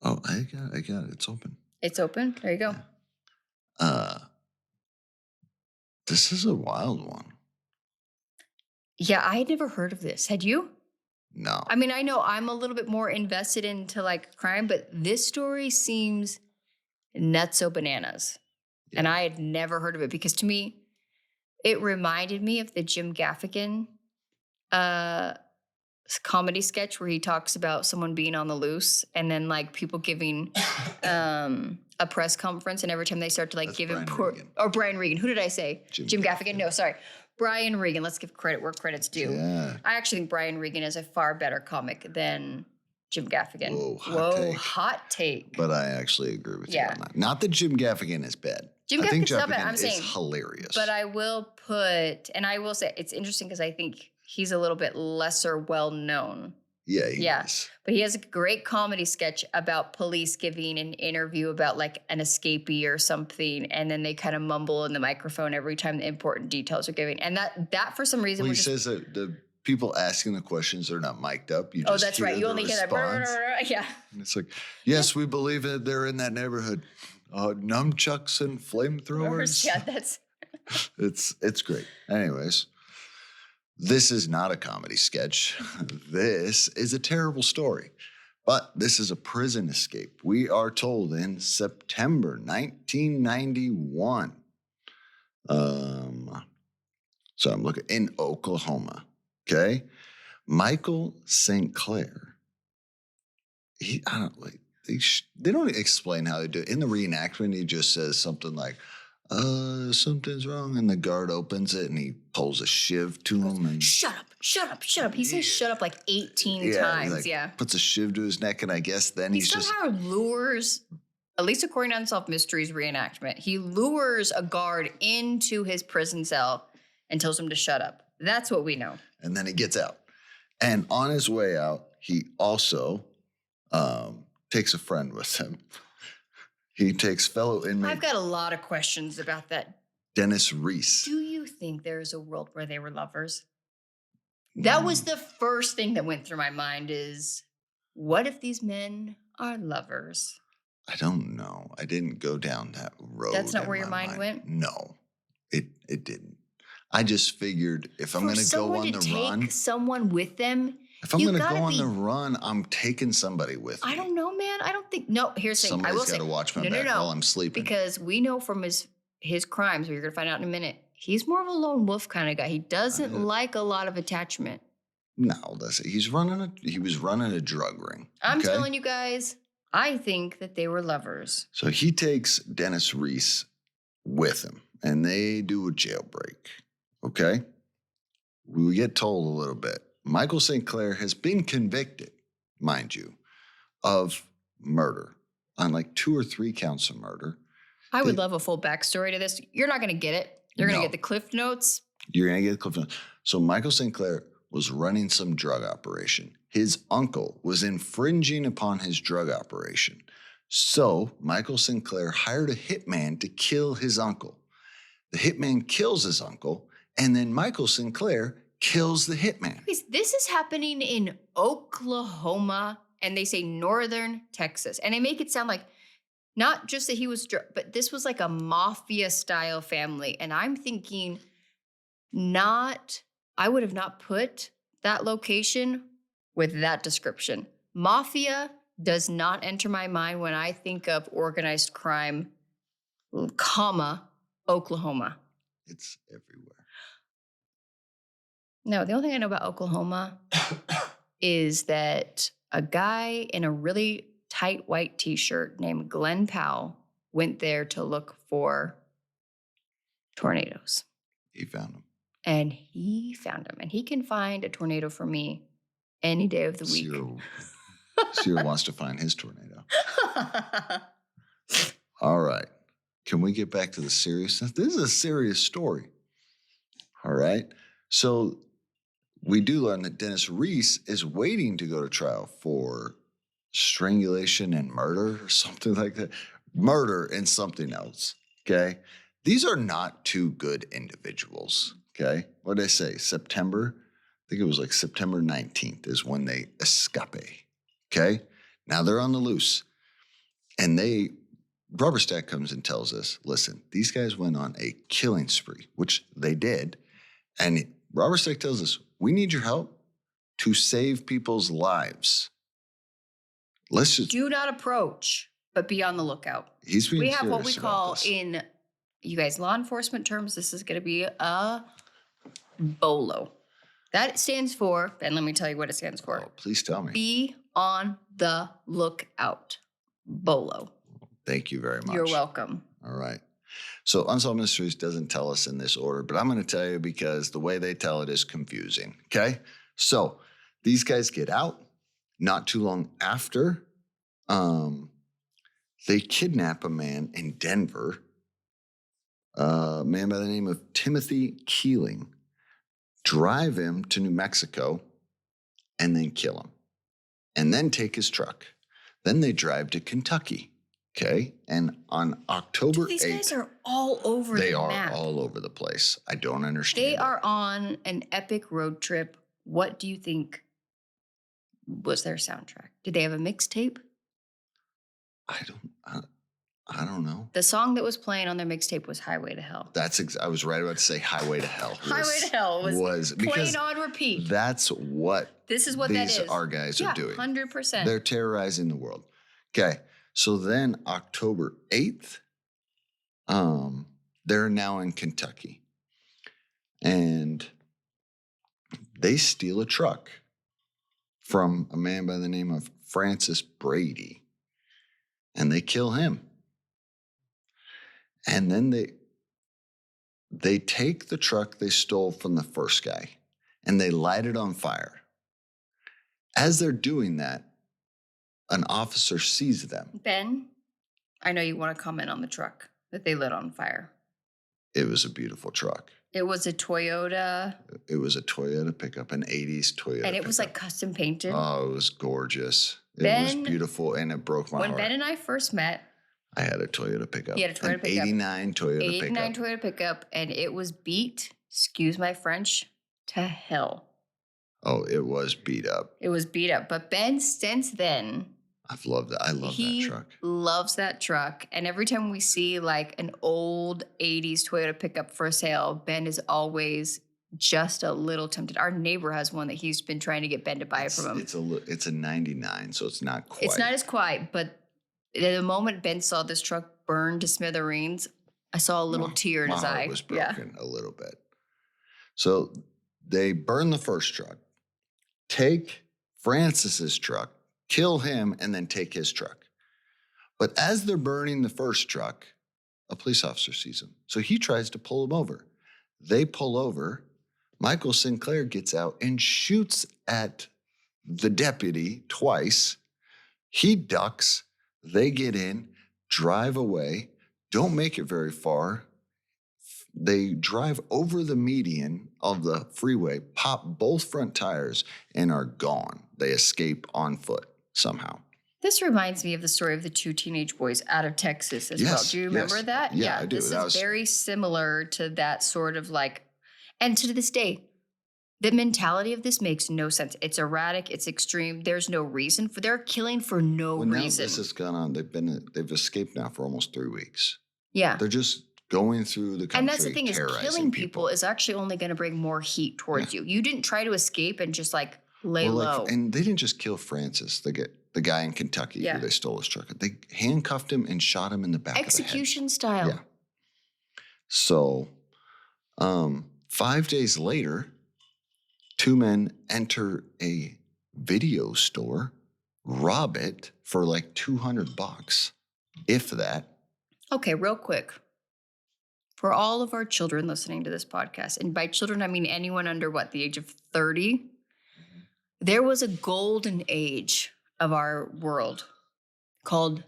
Oh, I got it. It's open. It's open? There you go. This is a wild one. Yeah, I had never heard of this. Had you? No. I mean, I know I'm a little bit more invested into like crime, but this story seems nutso bananas. And Yeah. I had never heard of it because to me, it reminded me of the Jim Gaffigan uh, comedy sketch where he talks about someone being on the loose and then like people giving a press conference, and every time they start to like That's give him Brian Regan. or Brian Regan. Who did I say? Jim Gaffigan. Gaffigan. No, sorry. Brian Regan. Let's give credit where credit's due. Yeah. I actually think Brian Regan is a far better comic than Jim Gaffigan. Whoa, take. Hot take. But I actually agree with you Yeah. on that. Not that Jim Gaffigan is bad. Jim I think Gaffigan's not bad. Gaffigan I'm is saying hilarious. But I will put, and I will say it's interesting because I think he's a little bit lesser well known. Yeah, he is. But he has a great comedy sketch about police giving an interview about like an escapee or something, and then they kind of mumble in the microphone every time the important details are given. And that for some reason, Well, he says that the people asking the questions are not mic'd up. You just that's hear right. You the only hear response. that. Yeah. And it's like, yes, we believe that they're in that neighborhood. Nunchucks and flamethrowers. Yeah, that's. It's great. Anyways, this is not a comedy sketch. This is a terrible story. But this is a prison escape. We are told in September 1991. So I'm looking in Oklahoma. Okay. Michael St. Clair. They don't explain how they do it. In the reenactment, he just says something like, something's wrong. And the guard opens it and he pulls a shiv to him. And Shut up. He says shut up like 18 times. Puts a shiv to his neck. And I guess then he somehow lures, at least according to Unsolved Mysteries reenactment, he lures a guard into his prison cell and tells him to shut up. That's what we know. And then he gets out. And on his way out, he also takes a friend with him. He takes fellow inmate. I've got a lot of questions about that. Dennis Reese. Do you think there is a world where they were lovers? That was the first thing that went through my mind is, what if these men are lovers? I don't know. I didn't go down that road. That's not where your mind went? No, it didn't. I just figured if I'm going to go on the run. Take someone with them. If I'm going to go on the run, I'm taking somebody with me. I don't know, man. I don't think. No, here's the thing. Somebody's got to watch my back while I'm sleeping. Because we know from his crimes, you're going to find out in a minute, he's more of a lone wolf kind of guy. He doesn't like a lot of attachment. No, that's it. He was running a drug ring. I'm telling you guys, I think that they were lovers. So he takes Dennis Reese with him, and they do a jailbreak. Okay? We get told a little bit. Michael St. Clair has been convicted, mind you, of murder on like 2 or 3 counts of murder. I would love a full backstory to this. You're not going to get it. You're going to get the Cliff Notes. You're going to get the Cliff Notes. So Michael St. Clair was running some drug operation. His uncle was infringing upon his drug operation. So Michael St. Clair hired a hitman to kill his uncle. The hitman kills his uncle, and then Michael St. Clair kills the hitman. This is happening in Oklahoma, and they say northern Texas. And they make it sound like not just that he was, but this was like a mafia-style family. And I'm thinking I would have not put that location with that description. Mafia does not enter my mind when I think of organized crime, Oklahoma. It's everywhere. No, the only thing I know about Oklahoma is that a guy in a really tight white t-shirt named Glenn Powell went there to look for tornadoes. He found them. And he found them. And he can find a tornado for me any day of the week. Cyril wants to find his tornado. All right. Can we get back to the seriousness? This is a serious story. All right. So we do learn that Dennis Reese is waiting to go to trial for strangulation and murder or something like that. Murder and something else. Okay. These are not two good individuals. Okay. What did I say? September? I think it was like September 19th is when they escape. Okay. Now they're on the loose. And Rubberstack comes and tells us, listen, these guys went on a killing spree, which they did. And Robert Stack tells us, we need your help to save people's lives. Let's just... Do not approach, but be on the lookout. He's being We have what we serious about call this. in, you guys, law enforcement terms, this is going to be a BOLO. That stands for, and let me tell you what it stands for. Oh, please tell me. Be on the lookout. BOLO. Thank you very much. You're welcome. All right. So Unsolved Mysteries doesn't tell us in this order, but I'm going to tell you because the way they tell it is confusing. Okay. So these guys get out not too long after. They kidnap a man in Denver, a man by the name of Timothy Keeling, drive him to New Mexico, and then kill him, and then take his truck. Then they drive to Kentucky. Okay. And on October 8th. These guys are all over the map. They are all over the place. I don't understand. They are on an epic road trip. What do you think was their soundtrack? Did they have a mixtape? I don't know. The song that was playing on their mixtape was Highway to Hell. I was right about to say Highway to Hell. Highway to Hell was playing on repeat. This is what that is. Our guys are doing. 100%. They're terrorizing the world. Okay. So then October 8th, they're now in Kentucky. And they steal a truck from a man by the name of Francis Brady. And they kill him. And then they take the truck they stole from the first guy and they light it on fire. As they're doing that, an officer sees them. Ben, I know you want to comment on the truck that they lit on fire. It was a beautiful truck. It was a Toyota. It was a Toyota pickup, an 80s Toyota And it was like custom painted. Oh, it was gorgeous. It was beautiful, and it broke my heart. When Ben and I first met, I had a Toyota pickup. He had a Toyota pickup. 89 Toyota pickup. 89 Toyota pickup, and it was beat, excuse my French, to hell. Oh, it was beat up. It was beat up. But Ben, since then, I've loved it. I love that truck. He loves that truck. And every time we see like an old 80s Toyota pickup for sale, Ben is always just a little tempted. Our neighbor has one that he's been trying to get Ben to buy from him. It's a 99, so it's not quite. It's not as quiet, but the moment Ben saw this truck burn to smithereens, I saw a little tear in his eye. My heart was broken a little bit. So they burn the first truck, take Francis's truck, kill him, and then take his truck. But as they're burning the first truck, a police officer sees him. So he tries to pull him over. They pull over. Michael Sinclair gets out and shoots at the deputy twice. He ducks. They get in, drive away, don't make it very far. They drive over the median of the freeway, pop both front tires, and are gone. They escape on foot somehow. This reminds me of the story of the two teenage boys out of Texas as well. Do you remember that? Yeah, I do. This is very similar to that sort of like, and to this day, the mentality of this makes no sense. It's erratic. It's extreme. There's no reason for they're killing for no reason. Now this has gone on. They've escaped now for almost 3 weeks. Yeah, they're just going through the country. And that's the thing is, killing people is actually only going to bring more heat towards you. You didn't try to escape and just like lay low. And they didn't just kill Francis. They get the guy in Kentucky who they stole his truck. They handcuffed him and shot him in the back of the head. Execution style. Yeah. So, 5 days later, two men enter a video store, rob it for like $200, if that. Okay, real quick. For all of our children listening to this podcast, and by children, I mean anyone under the age of 30, there was a golden age of our world called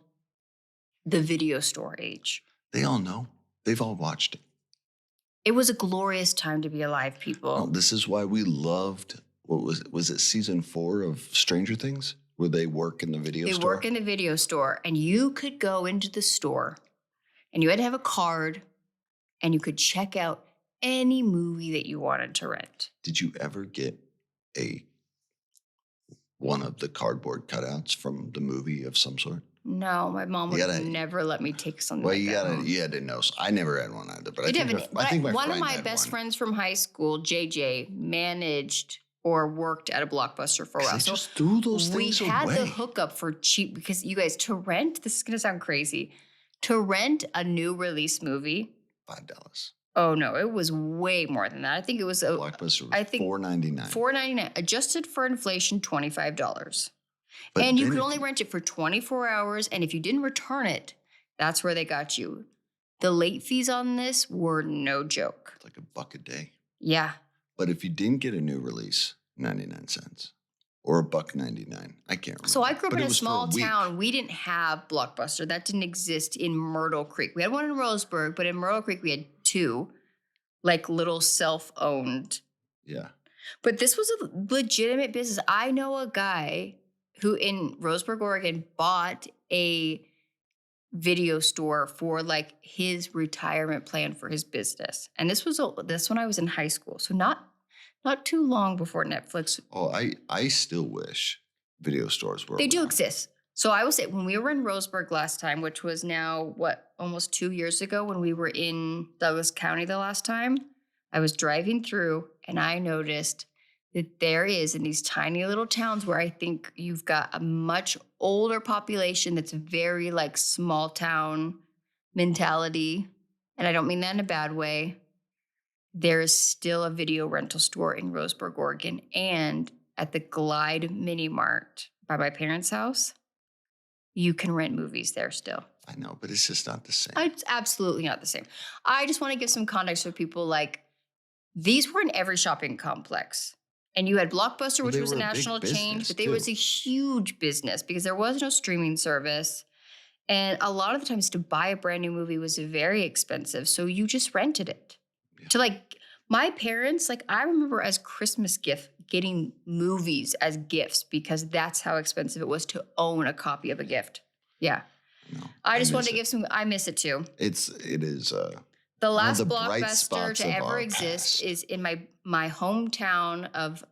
the video store age. They all know. They've all watched it. It was a glorious time to be alive, people. Well, this is why we loved, was it season 4 of Stranger Things? Where they work in the video store? They work in the video store, and you could go into the store, and you had to have a card, and you could check out any movie that you wanted to rent. Did you ever get one of the cardboard cutouts from the movie of some sort? No, my mom You would gotta- never let me take something Well, like that home. you had to know. I never had one either, but They I did think, have I think my one of friend my had best one. friends from high school, JJ, managed or worked at a Blockbuster for a 'Cause while. they So just threw those we things had the away. hookup for cheap because you guys, to rent, this is going to sound crazy, to rent a new release movie. $5. Oh no, it was way more than that. I think it was Blockbuster was I think $4.99. $4.99, adjusted for inflation, $25. But And you then could if only rent it for 24 hours. And if you didn't return it, that's where they got you. The late fees on this were no joke. It's like $1 a day. Yeah. But if you didn't get a new release, 99 cents or $1.99. I can't remember. So I grew up But in it a was for small week. town. We didn't have Blockbuster. That didn't exist in Myrtle Creek. We had one in Roseburg, but in Myrtle Creek we had two, like little self-owned. Yeah. But this was a legitimate business. I know a guy who in Roseburg, Oregon, bought a video store for like his retirement plan for his business. And this when I was in high school. So not too long before Netflix. Oh, I still wish video stores were They do around. exist. So I will say when we were in Roseburg last time, which was now almost 2 years ago when we were in Douglas County the last time, I was driving through and I noticed that there is in these tiny little towns where I think you've got a much older population that's very like small town mentality. And I don't mean that in a bad way. There is still a video rental store in Roseburg, Oregon, and at the Glide Mini Mart by my parents' house, you can rent movies there still. I know, but it's just not the same. It's absolutely not the same. I just want to give some context for people like these were in every shopping complex. And you had Blockbuster, Well, which they was a were a big national chain, business, but it was too. a huge business because there was no streaming service. And a lot of the times to buy a brand new movie was very expensive. So you just rented it. Yeah. To like my parents, like I remember as Christmas gift getting movies as gifts because that's how expensive it was to own a copy of a gift. Yeah. No, I just miss wanted to it. give some, I miss it too. It is The one of last the bright Blockbuster spots to of ever our exist past. is in my hometown of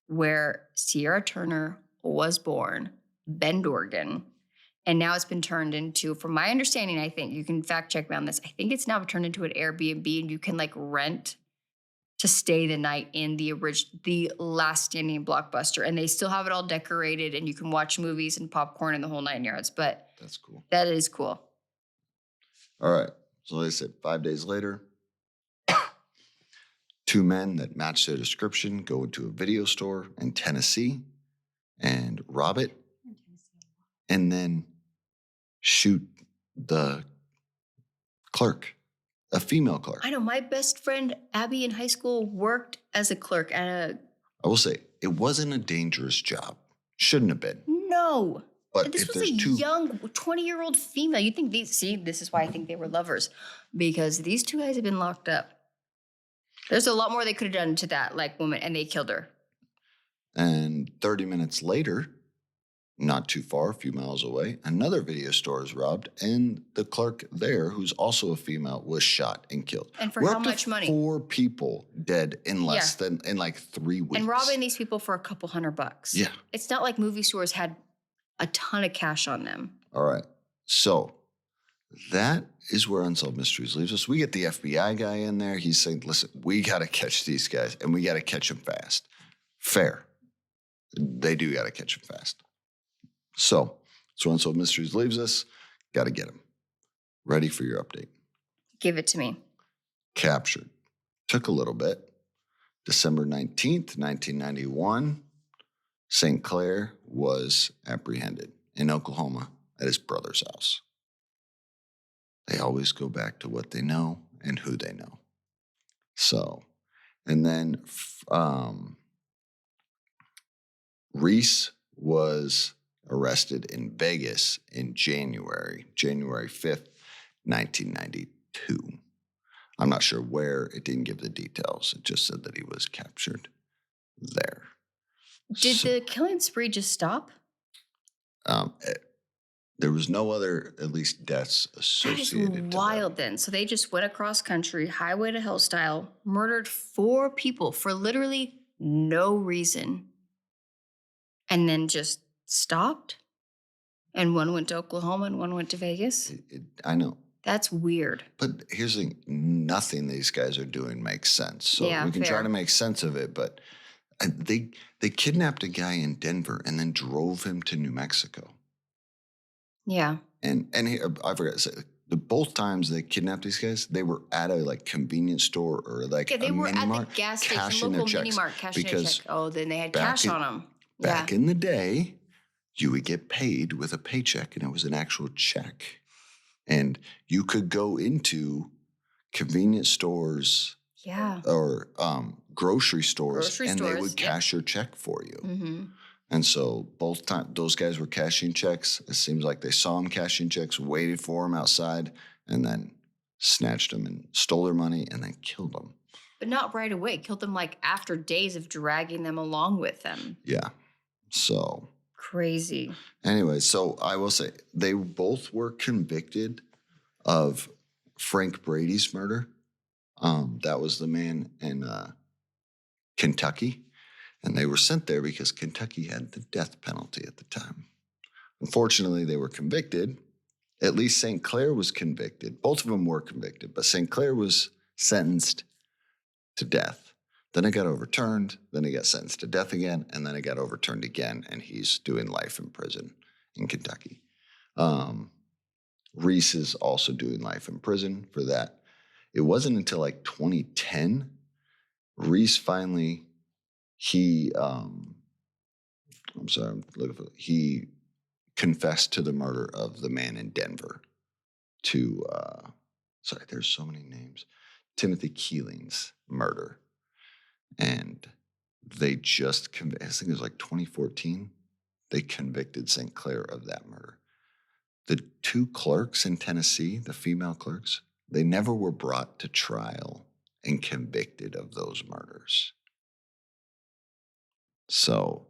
where Sierra Turner was born, Bend, Oregon. And now it's been turned into, from my understanding, I think, you can fact check me on this, I think it's now turned into an Airbnb and you can like rent to stay the night in the last standing Blockbuster. And they still have it all decorated and you can watch movies and popcorn and the whole 9 yards. But That's cool. that is cool. All right. So like I said, 5 days later, two men that match their description go into a video store in Tennessee and rob it and then shoot the clerk, a female clerk. I know my best friend Abby in high school worked as a clerk at a. I will say it wasn't a dangerous job. Shouldn't have been. No. But This if was there's a two, young 20-year-old female. You think this is why I think they were lovers. Because these two guys have been locked up. There's a lot more they could have done to that like woman, and they killed her. and 30 minutes later, not too far, a few miles away, another video store is robbed, and the clerk there, who's also a female, was shot and killed. And for We're how up to much money? 4 people dead in less than in like 3 weeks. And robbing these people for a couple $100. Yeah. It's not like movie stores had a ton of cash on them. All right. So that is where Unsolved Mysteries leaves us. We get the FBI guy in there. He's saying, listen, we got to catch these guys and we got to catch them fast. Fair. They do got to catch them fast. So that's where Unsolved Mysteries leaves us. Got to get them. Ready for your update. Give it to me. Captured. Took a little bit. December 19th, 1991, St. Clair was apprehended in Oklahoma at his brother's house. They always go back to what they know and who they know. So, and then Reese was arrested in Vegas in January 5th, 1992. I'm not sure where. It didn't give the details. It just said that he was captured there. Did the killing spree just stop? There was no other, at least, deaths That associated is to wild that. then. So they just went across country, highway to hell style, murdered 4 people for literally no reason. And then just stopped? And one went to Oklahoma and one went to Vegas? I know. That's weird. But here's the thing, nothing these guys are doing makes sense. So Yeah, we can try fair. to make sense of it, but they kidnapped a guy in Denver and then drove him to New Mexico. Yeah. And I forgot to say, both times they kidnapped these guys, they were at a like convenience store or like Yeah, they a were mini at the mart gas station, cashing their local mini checks mart, cashing their because check. Oh, then they had back cash in- on them. back in the day, you would get paid with a paycheck and it was an actual check. And you could go into convenience stores Yeah. or grocery stores Grocery and they stores, would yep. cash your check for you. Mm-hmm. And so both times those guys were cashing checks. It seems like they saw him cashing checks, waited for him outside, and then snatched him and stole their money and then killed them. But not right away. Killed them like after days of dragging them along with them. Yeah. So Crazy. anyway, so I will say they both were convicted of Frank Brady's murder. That was the man in Kentucky. And they were sent there because Kentucky had the death penalty at the time. Unfortunately, they were convicted. At least St. Clair was convicted. Both of them were convicted, but St. Clair was sentenced to death. Then it got overturned. Then he got sentenced to death again. And then it got overturned again. And he's doing life in prison in Kentucky. Reese is also doing life in prison for that. It wasn't until like 2010, Reese finally, he confessed to the murder of the man in Denver to, there's so many names, Timothy Keeling's murder. And they just, I think it was like 2014, they convicted St. Clair of that murder. The two clerks in Tennessee, the female clerks, they never were brought to trial and convicted of those murders. So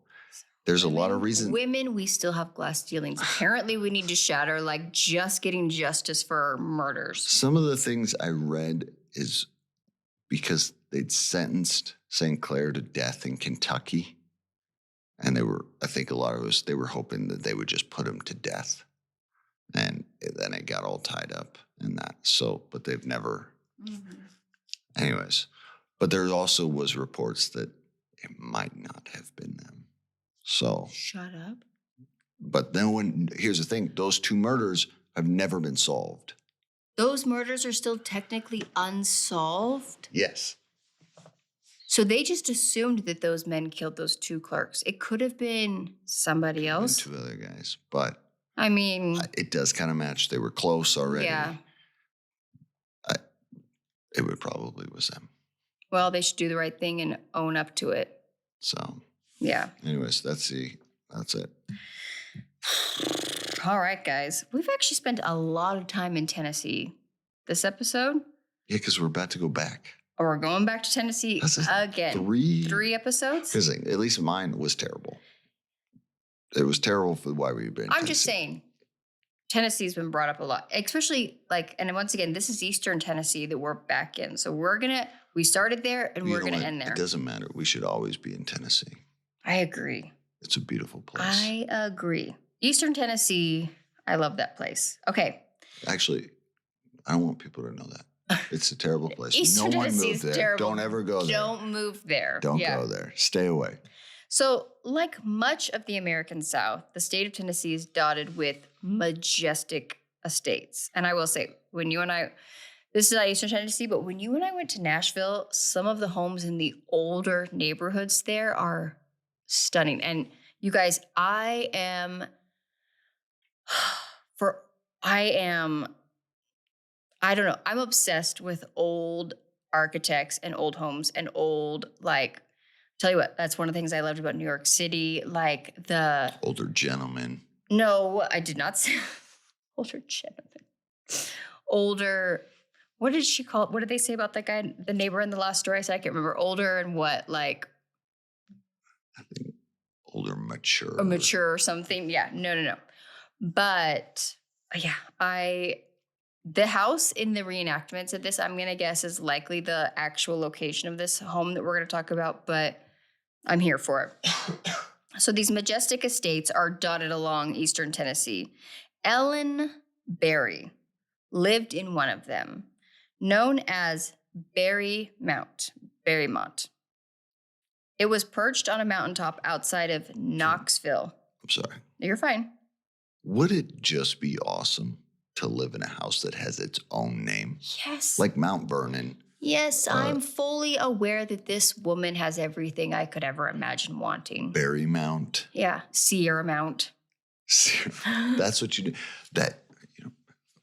there's a lot of reasons. Women, we still have glass ceilings. Apparently, we need to shatter like just getting justice for murders. Some of the things I read is because they'd sentenced St. Clair to death in Kentucky. And they were, I think a lot of us, they were hoping that they would just put him to death. And then it got all tied up in that. So, but they've never, anyways. But there also was reports that it might not have been them. So. Shut up. But then here's the thing, those two murders have never been solved. Those murders are still technically unsolved? Yes. So they just assumed that those men killed those two clerks. It could have been somebody else. Two other guys, but I mean, it does kind of match. They were close already. Yeah. It would probably was them. Well, they should do the right thing and own up to it. So. Yeah. Anyways, that's it. All right, guys. We've actually spent a lot of time in Tennessee this episode. Yeah, because we're about to go back. Or we're going back to Tennessee again. Three episodes? Because at least mine was terrible. It was terrible for why we've been. I'm just saying, Tennessee's been brought up a lot, especially like, and once again, this is Eastern Tennessee that we're back in. So we started there and we're going to end there. It doesn't matter. We should always be in Tennessee. I agree. It's a beautiful place. I agree. Eastern Tennessee, I love that place. Okay. Actually, I don't want people to know that. It's a terrible place. Eastern Tennessee is there. terrible. Don't ever go there. Don't move there. Don't go there. Stay away. So, like much of the American South, the state of Tennessee is dotted with majestic estates. And I will say, when you and I, this is not Eastern Tennessee, but when you and I went to Nashville, some of the homes in the older neighborhoods there are stunning. And you guys, I don't know, I'm obsessed with old architects and old homes and old, like, tell you what, that's one of the things I loved about New York City, like the... Older gentlemen. No, I did not say older gentlemen. Older, what did she call it? What did they say about that guy, the neighbor in the last story? I said, I can't remember. Older and what, like... I think older, mature. Or mature or something. Yeah, no. But, yeah, the house in the reenactments of this, I'm going to guess, is likely the actual location of this home that we're going to talk about, but I'm here for it. So these majestic estates are dotted along eastern Tennessee. Ellen Berry lived in one of them, known as Berrymont. It was perched on a mountaintop outside of Knoxville. I'm sorry. You're fine. Would it just be awesome to live in a house that has its own name? Yes. Like Mount Vernon. Yes, I'm fully aware that this woman has everything I could ever imagine wanting. Berry Mount. Yeah, Sierra Mount. That's what you do. That,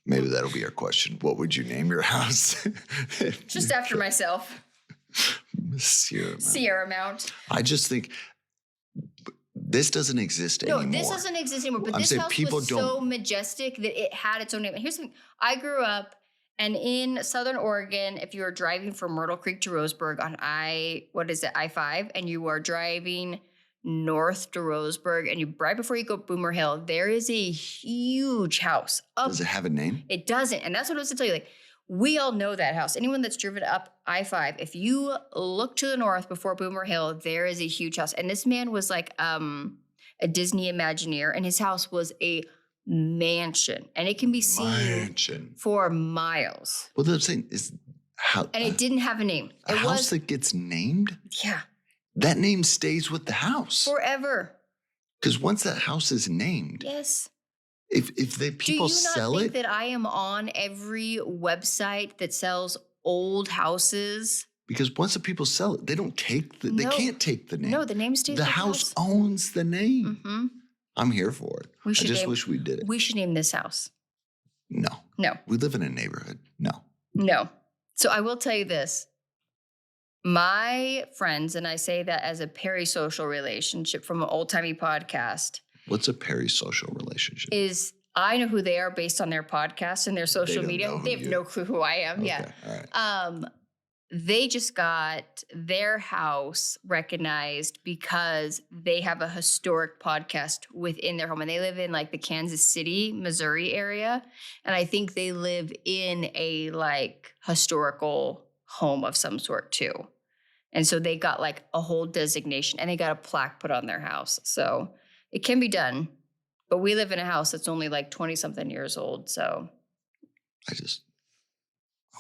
maybe that'll be our question. What would you name your house? Just after myself. Sierra Mount. Mount. I just think this doesn't exist anymore. No, this doesn't exist anymore. But this house was so majestic that it had its own name. And here's the thing. I grew up, and in Southern Oregon, if you are driving from Myrtle Creek to Roseburg on I-5, and you are driving north to Roseburg, and right before you go up Boomer Hill, there is a huge house. Does it have a name? It doesn't. And that's what I was to tell you. Like, we all know that house. Anyone that's driven up I-5, if you look to the north before Boomer Hill, there is a huge house. And this man was like a Disney Imagineer, and his house was a mansion. And it can be seen for miles. Well, the thing is how... And it didn't have a name. A house that gets named? Yeah. That name stays with the house. Forever. Because once that house is named... Yes. If the people sell it... Do you not think that I am on every website that sells old houses? Because once the people sell it, they don't take the... They can't take the name. No, the name stays with the house. The house owns the name. Mm-hmm. I'm here for it. I just wish we did it. We should name this house. No. No. We live in a neighborhood. No. No. So I will tell you this. My friends, and I say that as a perisocial relationship from an old-timey podcast. What's a perisocial relationship? Is I know who they are based on their podcast and their social media. They have no clue who I am. Okay. Yeah. All right. They just got their house recognized because they have a historic podcast within their home. And they live in like the Kansas City, Missouri area. And I think they live in a like historical home of some sort too. And so they got like a whole designation and they got a plaque put on their house. So it can be done. But we live in a house that's only like 20 something years old. So I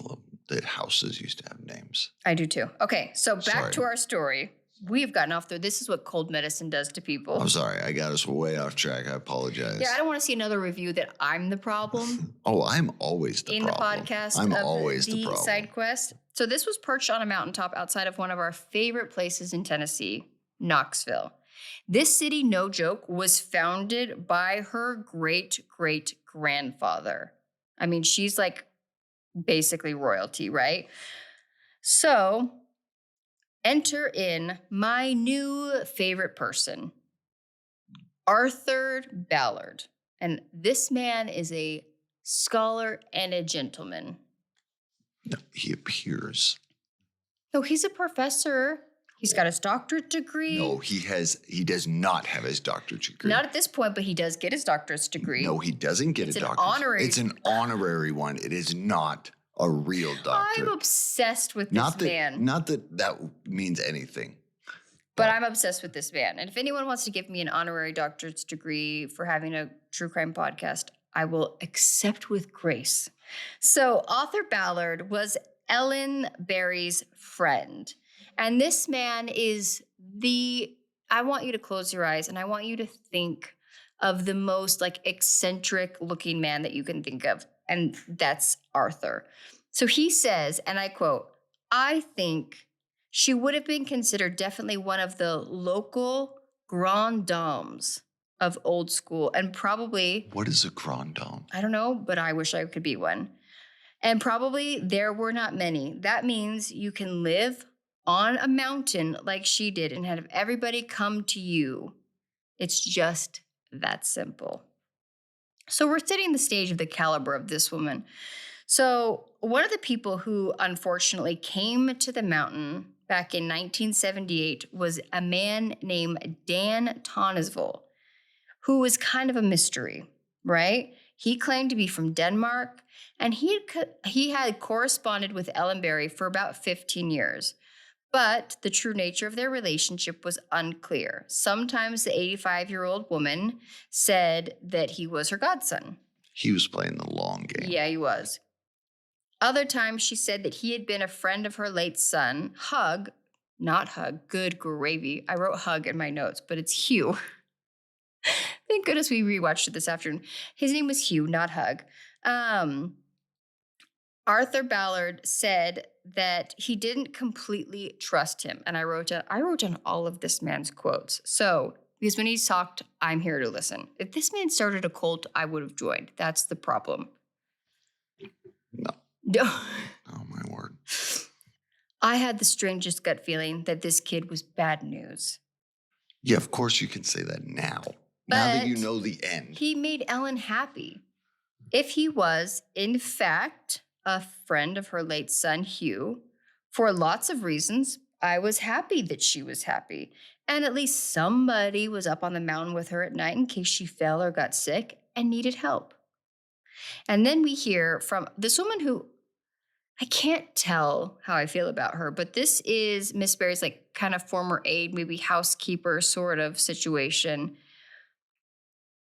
love that houses used to have names. I do too. Okay, so back to our story. We've gotten off there. This is what cold medicine does to people. I'm sorry. I got us way off track. I apologize. Yeah, I don't want to see another review that I'm the problem. Oh, I'm always the problem. In the podcast I'm of always the problem. Side Quest. So this was perched on a mountaintop outside of one of our favorite places in Tennessee, Knoxville. This city, no joke, was founded by her great-great-grandfather. I mean, she's like basically royalty, right? So enter in my new favorite person, Arthur Ballard. And this man is a scholar and a gentleman. No, he appears. No, he's a professor. He's got his doctorate degree. No, he does not have his doctorate degree. Not at this point, but he does get his doctorate degree. No, he doesn't get a doctorate. Honorary. It's an honorary one. It is not a real doctorate. I'm obsessed with this man. Not that means anything. But I'm obsessed with this man. And if anyone wants to give me an honorary doctorate's degree for having a true crime podcast, I will accept with grace. So Arthur Ballard was Ellen Berry's friend. And this man is I want you to close your eyes and I want you to think of the most like eccentric looking man that you can think of. And that's Arthur. So he says, and I quote, "I think she would have been considered definitely one of the local grand dames of old school and probably..." What is a grand dame? I don't know, but I wish I could be one. "And probably there were not many. That means you can live on a mountain like she did and have everybody come to you. It's just that simple." So we're setting the stage of the caliber of this woman. So one of the people who unfortunately came to the mountain back in 1978 was a man named Dan Tondevold, who was kind of a mystery, right? He claimed to be from Denmark, and he had corresponded with Ellen Berry for about 15 years. But the true nature of their relationship was unclear. Sometimes the 85-year-old woman said that he was her godson. He was playing the long game. Yeah, he was. Other times she said that he had been a friend of her late son, not Hug, good gravy. I wrote Hug in my notes, but it's Hugh. Thank goodness we rewatched it this afternoon. His name was Hugh, not Hug. Arthur Ballard said that he didn't completely trust him. And I wrote down all of this man's quotes. So, because when he's talked, I'm here to listen. If this man started a cult, I would have joined. That's the problem. No. No. Oh, my word. I had the strangest gut feeling that this kid was bad news. Yeah, of course you can say that now. Now that you know the end. He made Ellen happy. If he was, in fact, a friend of her late son, Hugh, for lots of reasons, I was happy that she was happy. And at least somebody was up on the mountain with her at night in case she fell or got sick and needed help. And then we hear from this woman who I can't tell how I feel about her, but this is Miss Berry's like kind of former aide, maybe housekeeper sort of situation.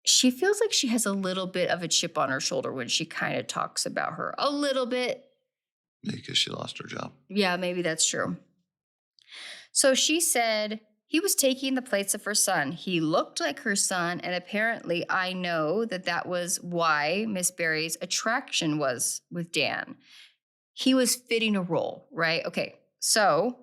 She feels like she has a little bit of a chip on her shoulder when she kind of talks about her. A little bit. Because she lost her job. Yeah, maybe that's true. So she said he was taking the place of her son. He looked like her son, and apparently I know that was why Miss Berry's attraction was with Dan. He was fitting a role, right? Okay, so,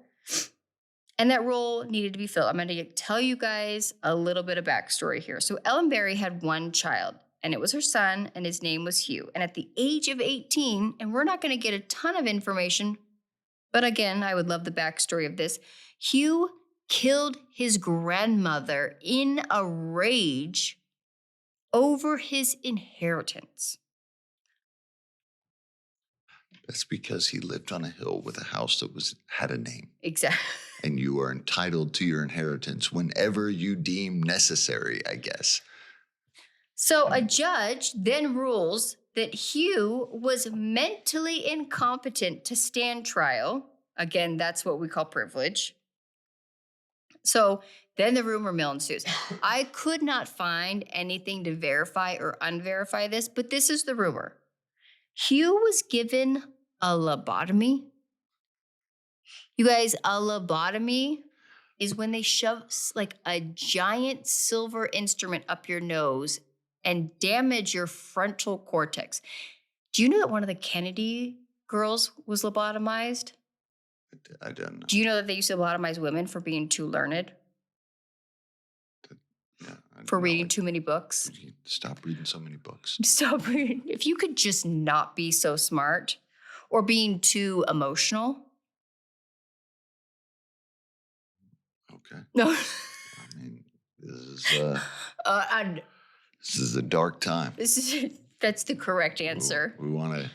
and that role needed to be filled. I'm going to tell you guys a little bit of backstory here. So Ellen Berry had one child, and it was her son, and his name was Hugh. And at the age of 18, and we're not going to get a ton of information, but again, I would love the backstory of this. Hugh killed his grandmother in a rage over his inheritance. That's because he lived on a hill with a house that had a name. Exactly. And you are entitled to your inheritance whenever you deem necessary, I guess. So a judge then rules that Hugh was mentally incompetent to stand trial. Again, that's what we call privilege. So then the rumor mill ensues. I could not find anything to verify or unverify this, but this is the rumor. Hugh was given a lobotomy. You guys, a lobotomy is when they shove like a giant silver instrument up your nose and damage your frontal cortex. Do you know that one of the Kennedy girls was lobotomized? I don't know. Do you know that they used to lobotomize women for being too learned? Yeah. For reading too many books? Stop reading so many books. Stop reading. If you could just not be so smart or being too emotional. Okay. No. I mean, this is a dark time. That's the correct answer. I'm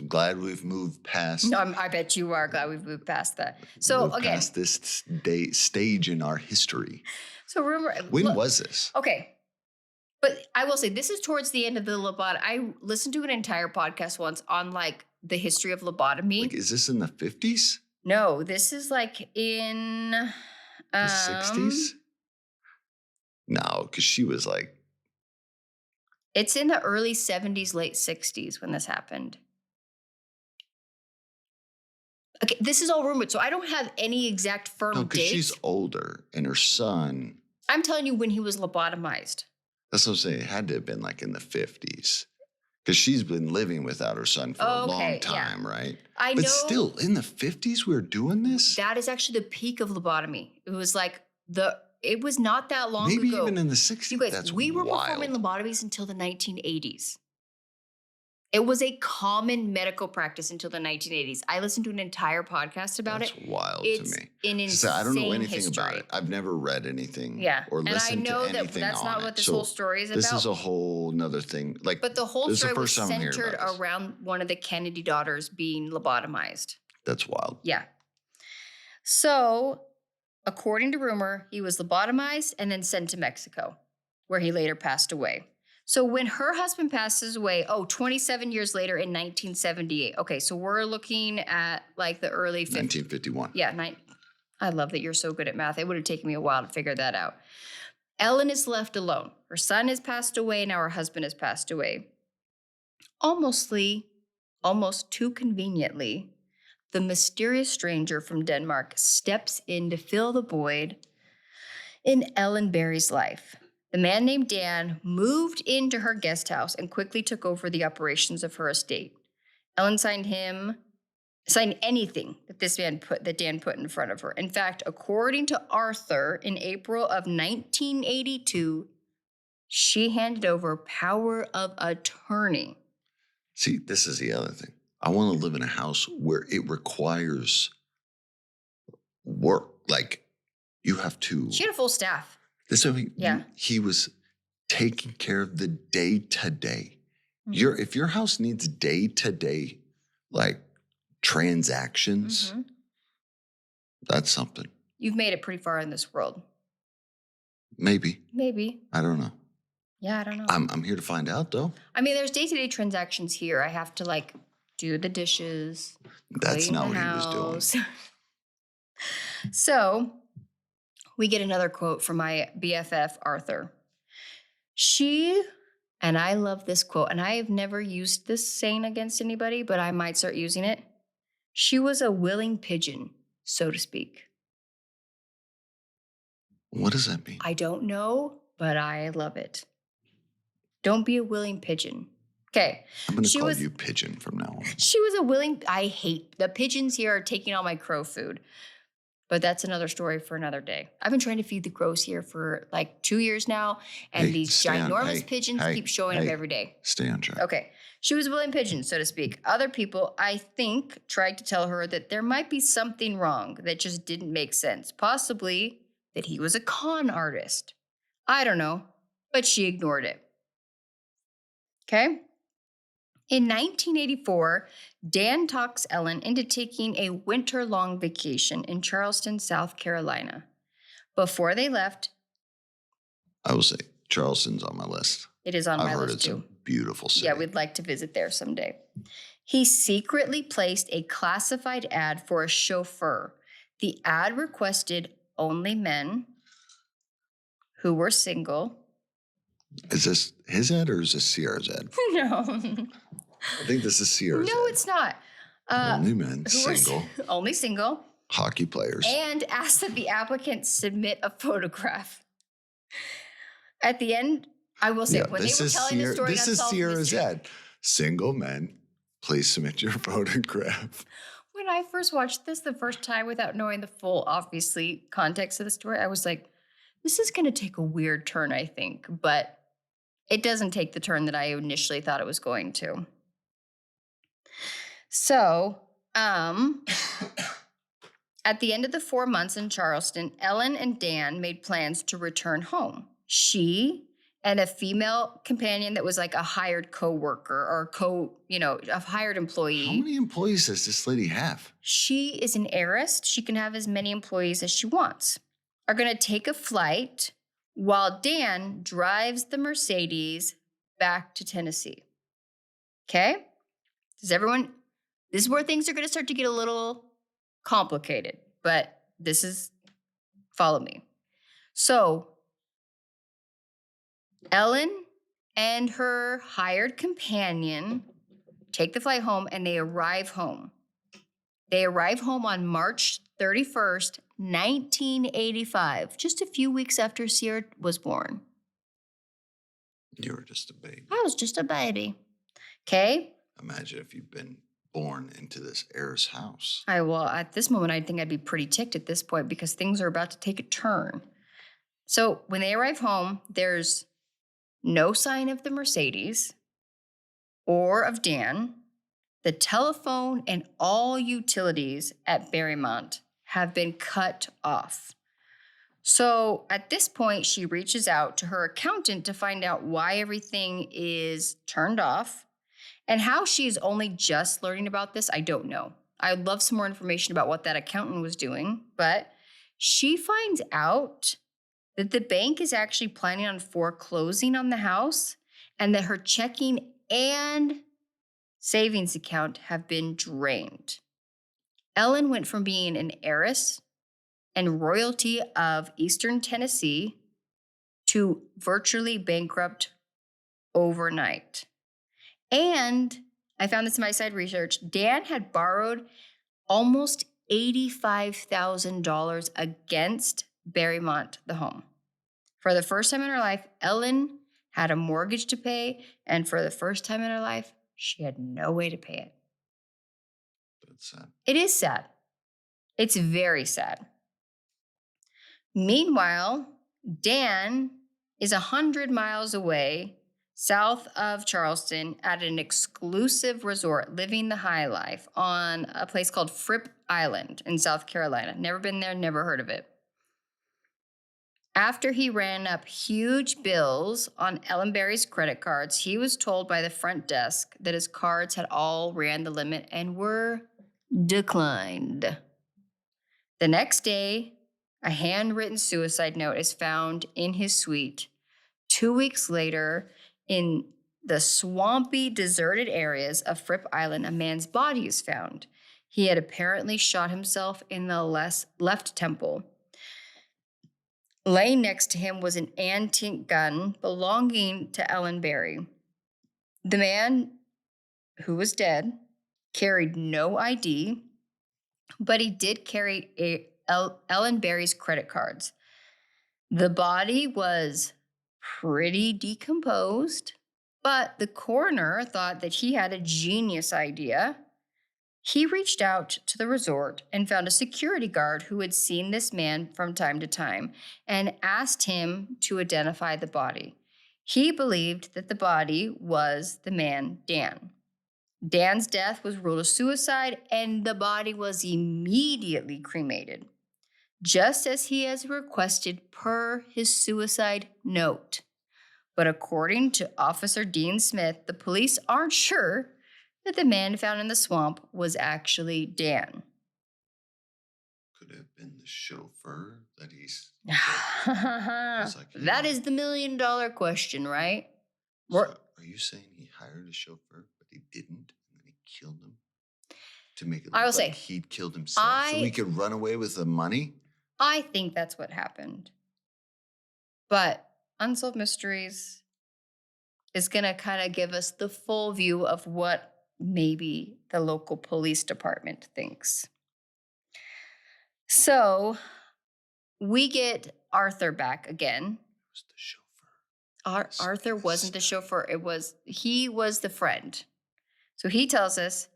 glad we've moved past. No, I bet you are glad we've moved past that. So again, past this stage in our history. So rumor. When was this? Okay, but I will say this is towards the end of the lobotomy. I listened to an entire podcast once on like the history of lobotomy. Like, is this in the 50s? No, this is like in The 60s? No, because she was like. It's in the early 70s, late 60s when this happened. Okay, this is all rumored, so I don't have any exact firm dates. Because she's older, and her son. I'm telling you when he was lobotomized. That's what I'm saying. It had to have been like in the 50s. Because she's been living without her son for a long time, right? I know. But still, in the 50s, we were doing this? That is actually the peak of lobotomy. It was like it was not that long Maybe ago. Maybe even in the 60s. You guys, that's we were wild. performing lobotomies until the 1980s. It was a common medical practice until the 1980s. I listened to an entire podcast about it. That's wild it's to me. An insane I don't know anything history. about it. I've never read anything or listened to anything. And I know that that's not what this whole story is about. This is a whole nother thing. But the whole story was centered around one of the Kennedy daughters being lobotomized. That's wild. Yeah. So, according to rumor, he was lobotomized and then sent to Mexico, where he later passed away. So when her husband passes away, 27 years later in 1978. Okay, so we're looking at like the early 50s. 1951. Yeah, I love that you're so good at math. It would have taken me a while to figure that out. Ellen is left alone. Her son has passed away. Now her husband has passed away. Almost too conveniently, the mysterious stranger from Denmark steps in to fill the void in Ellen Berry's life. The man named Dan moved into her guest house and quickly took over the operations of her estate. Ellen signed anything that Dan put in front of her. In fact, according to Arthur, in April of 1982, she handed over power of attorney. See, this is the other thing. I want to live in a house where it requires work. Like, you have to. She had a full staff. This is Yeah. He was taking care of the day-to-day. Mhm. If your house needs day-to-day, like, transactions, that's something. You've made it pretty far in this world. Maybe. I don't know. Yeah, I don't know. I'm here to find out, though. I mean, there's day-to-day transactions here. I have to, like, do the dishes. That's clean not the what house. he was doing. So we get another quote from my BFF, Arthur. And I love this quote, and I have never used this saying against anybody, but I might start using it. She was a willing pigeon, so to speak. What does that mean? I don't know, but I love it. Don't be a willing pigeon. Okay. I'm going to call you Pigeon from now on. She was a willing... I hate... The pigeons here are taking all my crow food. But that's another story for another day. I've been trying to feed the crows here for like 2 years now. And these ginormous pigeons keep showing up every day. Stay on track. Okay. She was a willing pigeon, so to speak. Other people, I think, tried to tell her that there might be something wrong that just didn't make sense. Possibly that he was a con artist. I don't know. But she ignored it. Okay? In 1984, Dan talks Ellen into taking a winter-long vacation in Charleston, South Carolina. Before they left... I will say, Charleston's on my list. It is on my list, too. I've heard it's a beautiful city. Yeah, we'd like to visit there someday. He secretly placed a classified ad for a chauffeur. The ad requested only men who were single. Is this his ad or is this Sierra's ad? No. I think this is Sierra's ad. No, it's not. Only men, single. Only single. Hockey players. And asked that the applicant submit a photograph. At the end, I will say, when they were telling the story, this is Sierra's ad. Single men, please submit your photograph. When I first watched this the first time without knowing the full, obviously, context of the story, I was like, this is going to take a weird turn, I think. But it doesn't take the turn that I initially thought it was going to. So, at the end of the 4 months in Charleston, Ellen and Dan made plans to return home. She and a female companion that was like a hired co-worker or a hired employee. How many employees does this lady have? She is an heiress. She can have as many employees as she wants. Are going to take a flight while Dan drives the Mercedes back to Tennessee. Okay? This is where things are going to start to get a little complicated, but follow me. So, Ellen and her hired companion take the flight home and they arrive home. They arrive home on March 31st, 1985, just a few weeks after Sierra was born. You were just a baby. I was just a baby. Okay? Imagine if you'd been born into this heir's house. At this moment, I think I'd be pretty ticked at this point because things are about to take a turn. So when they arrive home, there's no sign of the Mercedes or of Dan. The telephone and all utilities at Berrymont have been cut off. So at this point, she reaches out to her accountant to find out why everything is turned off. And how she's only just learning about this, I don't know. I'd love some more information about what that accountant was doing. But she finds out that the bank is actually planning on foreclosing on the house and that her checking and savings account have been drained. Ellen went from being an heiress and royalty of Eastern Tennessee to virtually bankrupt overnight. And I found this in my side research. Dan had borrowed almost $85,000 against Berrymont, the home. For the first time in her life, Ellen had a mortgage to pay, and for the first time in her life, she had no way to pay it. That's sad. It is sad. It's very sad. Meanwhile, Dan is 100 miles away, south of Charleston, at an exclusive resort, living the high life on a place called Fripp Island in South Carolina. Never been there, never heard of it. After he ran up huge bills on Ellen Berry's credit cards, he was told by the front desk that his cards had all ran the limit and were declined. The next day, a handwritten suicide note is found in his suite. 2 weeks later, in the swampy, deserted areas of Fripp Island, a man's body is found. He had apparently shot himself in the left temple. Laying next to him was an antique gun belonging to Ellen Berry. The man, who was dead, carried no ID, but he did carry Ellen Berry's credit cards. The body was pretty decomposed, but the coroner thought that he had a genius idea. He reached out to the resort and found a security guard who had seen this man from time to time and asked him to identify the body. He believed that the body was the man, Dan. Dan's death was ruled a suicide, and the body was immediately cremated, just as he has requested per his suicide note. But according to Officer Dean Smith, the police aren't sure that the man found in the swamp was actually Dan. Could it have been the chauffeur that he's... That is the $1 million question, right? So are you saying he hired a chauffeur, but he didn't, and then he killed him to make it look like he'd killed himself so he could run away with the money? I think that's what happened. But Unsolved Mysteries is going to kind of give us the full view of what maybe the local police department thinks. So we get Arthur back again. Who's the chauffeur? Arthur wasn't the chauffeur. He was the friend. So he tells us,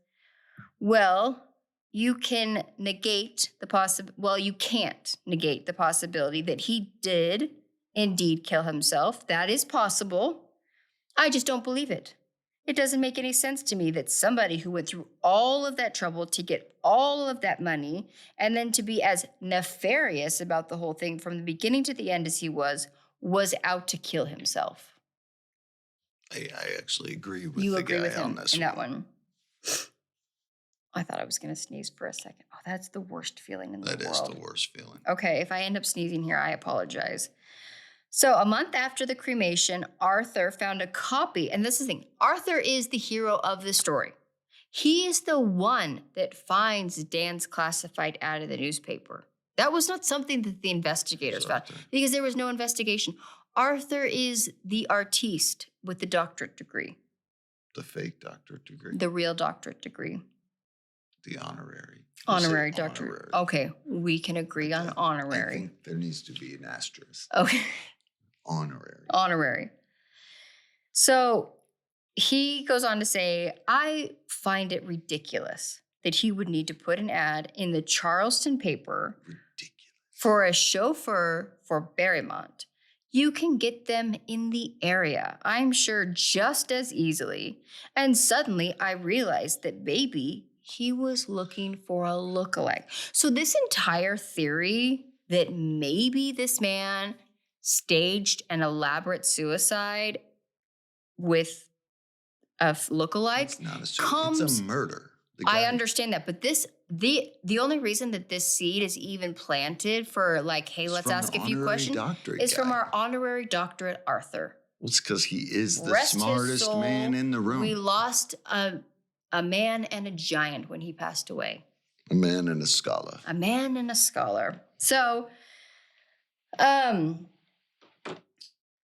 well, you can negate the you can't negate the possibility that he did indeed kill himself. That is possible. I just don't believe it. It doesn't make any sense to me that somebody who went through all of that trouble to get all of that money and then to be as nefarious about the whole thing from the beginning to the end as he was out to kill himself. I actually agree with the guy on this in that one. I thought I was going to sneeze for a second. Oh, that's the worst feeling in the world. That is the worst feeling. Okay, if I end up sneezing here, I apologize. So a month after the cremation, Arthur found a copy. And this is the thing. Arthur is the hero of the story. He is the one that finds Dan's classified ad in the newspaper. That was not something that the investigators found because there was no investigation. Arthur is the artiste with the doctorate degree. The fake doctorate degree. The real doctorate degree. The honorary. Honorary doctorate. Okay, we can agree on honorary. I think there needs to be an asterisk. Okay. Honorary. So he goes on to say, I find it ridiculous that he would need to put an ad in the Charleston paper for a chauffeur for Berrymont. You can get them in the area, I'm sure, just as easily. And suddenly I realized that maybe he was looking for a lookalike. So this entire theory that maybe this man staged an elaborate suicide with a lookalike it's a murder. I understand that, but the only reason that this seed is even planted for like, hey, let's ask a few questions is from our honorary doctorate, Arthur. Well, it's because he is the smartest man in the room. We lost a man and a giant when he passed away. A man and a scholar. A man and a scholar. So,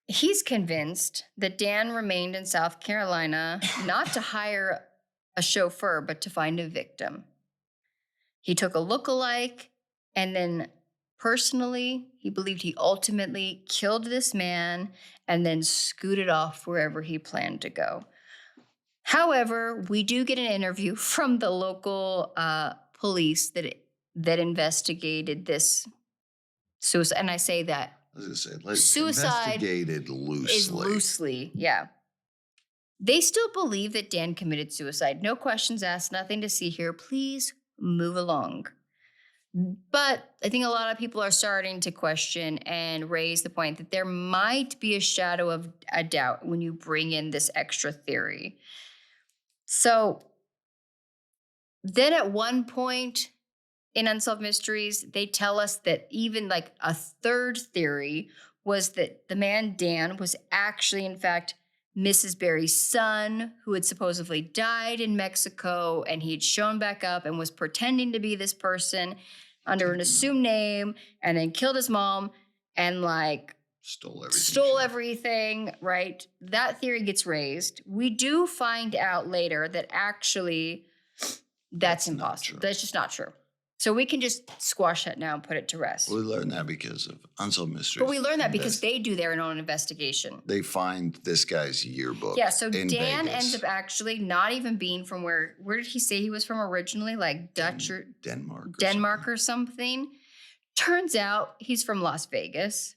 he's convinced that Dan remained in South Carolina not to hire a chauffeur, but to find a victim. He took a lookalike, and then personally, he believed he ultimately killed this man and then scooted off wherever he planned to go. However, we do get an interview from the local police that investigated this suicide, and I say that I was going to say, like, suicide investigated loosely. is loosely, yeah. They still believe that Dan committed suicide. No questions asked, nothing to see here. Please move along. But I think a lot of people are starting to question and raise the point that there might be a shadow of a doubt when you bring in this extra theory. So then at one point in Unsolved Mysteries, they tell us that even like a third theory was that the man Dan was actually, in fact, Mrs. Berry's son, who had supposedly died in Mexico, and he had shown back up and was pretending to be this person under an assumed name, and then killed his mom and like stole everything, right? That theory gets raised. We do find out later that actually that's impossible. That's just not true. So we can just squash that now and put it to rest. We learned that because of Unsolved Mysteries. But we learned that because they do their own investigation. They find this guy's yearbook. Yeah, so Dan Vegas. ends up actually not even being from where did he say he was from originally? Like Dutch or Denmark or something. Turns out he's from Las Vegas.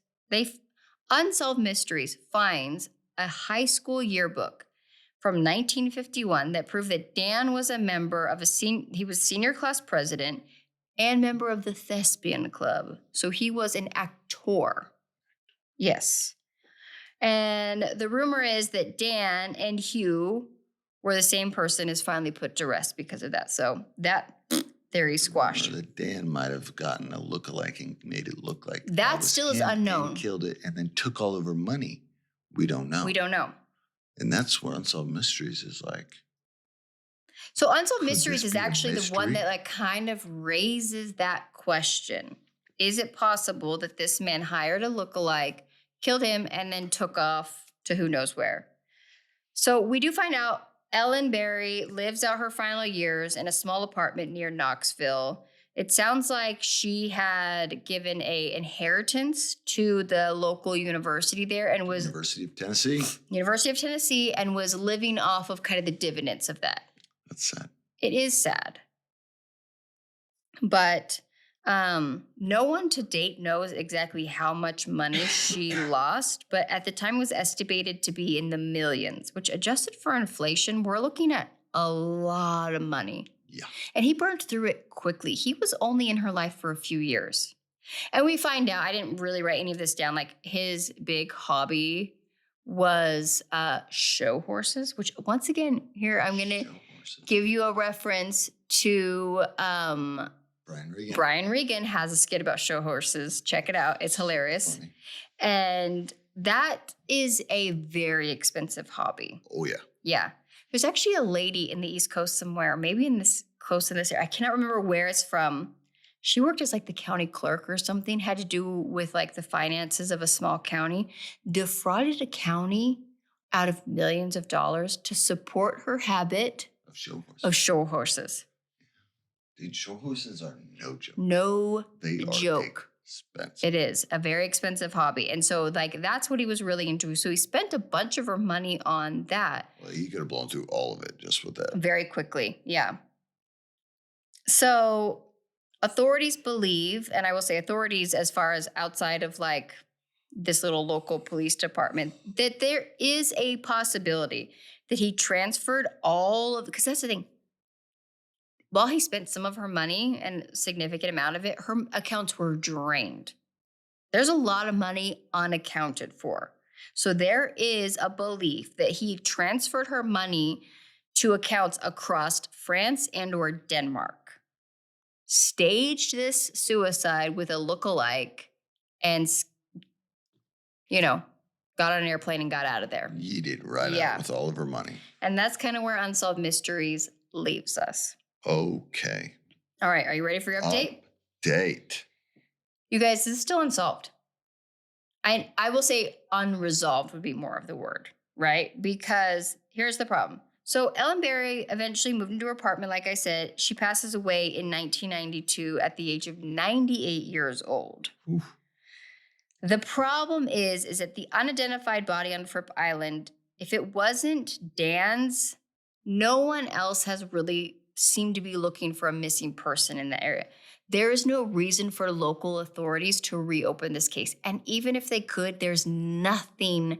Unsolved Mysteries finds a high school yearbook from 1951 that proved that Dan was a member of he was senior class president and member of the Thespian Club. So he was an actor. Yes. And the rumor is that Dan and Hugh were the same person is finally put to rest because of that. So that theory squashed. That Dan might have gotten a lookalike and made it look like that still is unknown. And killed it and then took all of her money. We don't know. We don't know. And that's what Unsolved Mysteries is like. So Unsolved Mysteries is actually the one that like kind of raises that question. Is it possible that this man hired a lookalike, killed him, and then took off to who knows where? So we do find out Ellen Berry lives out her final years in a small apartment near Knoxville. It sounds like she had given a inheritance to the local university there and was University of Tennessee and was living off of kind of the dividends of that. That's sad. It is sad. But no one to date knows exactly how much money she lost, but at the time was estimated to be in the millions, which adjusted for inflation, we're looking at a lot of money. Yeah. And he burned through it quickly. He was only in her life for a few years. And we find out, I didn't really write any of this down, like his big hobby was show horses, which once again, here I'm going to give you a reference to Brian Regan has a skit about show horses. Check it out. It's hilarious. Funny. And that is a very expensive hobby. Oh, yeah. Yeah. There's actually a lady in the East Coast somewhere, maybe close to this area. I cannot remember where it's from. She worked as like the county clerk or something, had to do with like the finances of a small county, defrauded a county out of millions of dollars to support her habit of show horses. Dude, show horses are no joke. No they joke. Expensive. It is a very expensive hobby. And so like that's what he was really into. So he spent a bunch of her money on that. Well, he could have blown through all of it just with that. Very quickly. Yeah. So authorities believe, and I will say authorities as far as outside of like this little local police department, that there is a possibility that he transferred because that's the thing. While he spent some of her money and a significant amount of it, her accounts were drained. There's a lot of money unaccounted for. So there is a belief that he transferred her money to accounts across France and or Denmark, staged this suicide with a lookalike, and, got on an airplane and got out of there. Yeeted right out with all of her money. And that's kind of where Unsolved Mysteries leaves us. Okay. All right. Are you ready for your update? You guys, this is still unsolved. I will say unresolved would be more of the word, right? Because here's the problem. So Ellen Berry eventually moved into her apartment, like I said. She passes away in 1992 at the age of 98 years old. Oof. The problem is that the unidentified body on Fripp Island, if it wasn't Dan's, no one else has really seemed to be looking for a missing person in the area. There is no reason for local authorities to reopen this case. And even if they could, there's nothing.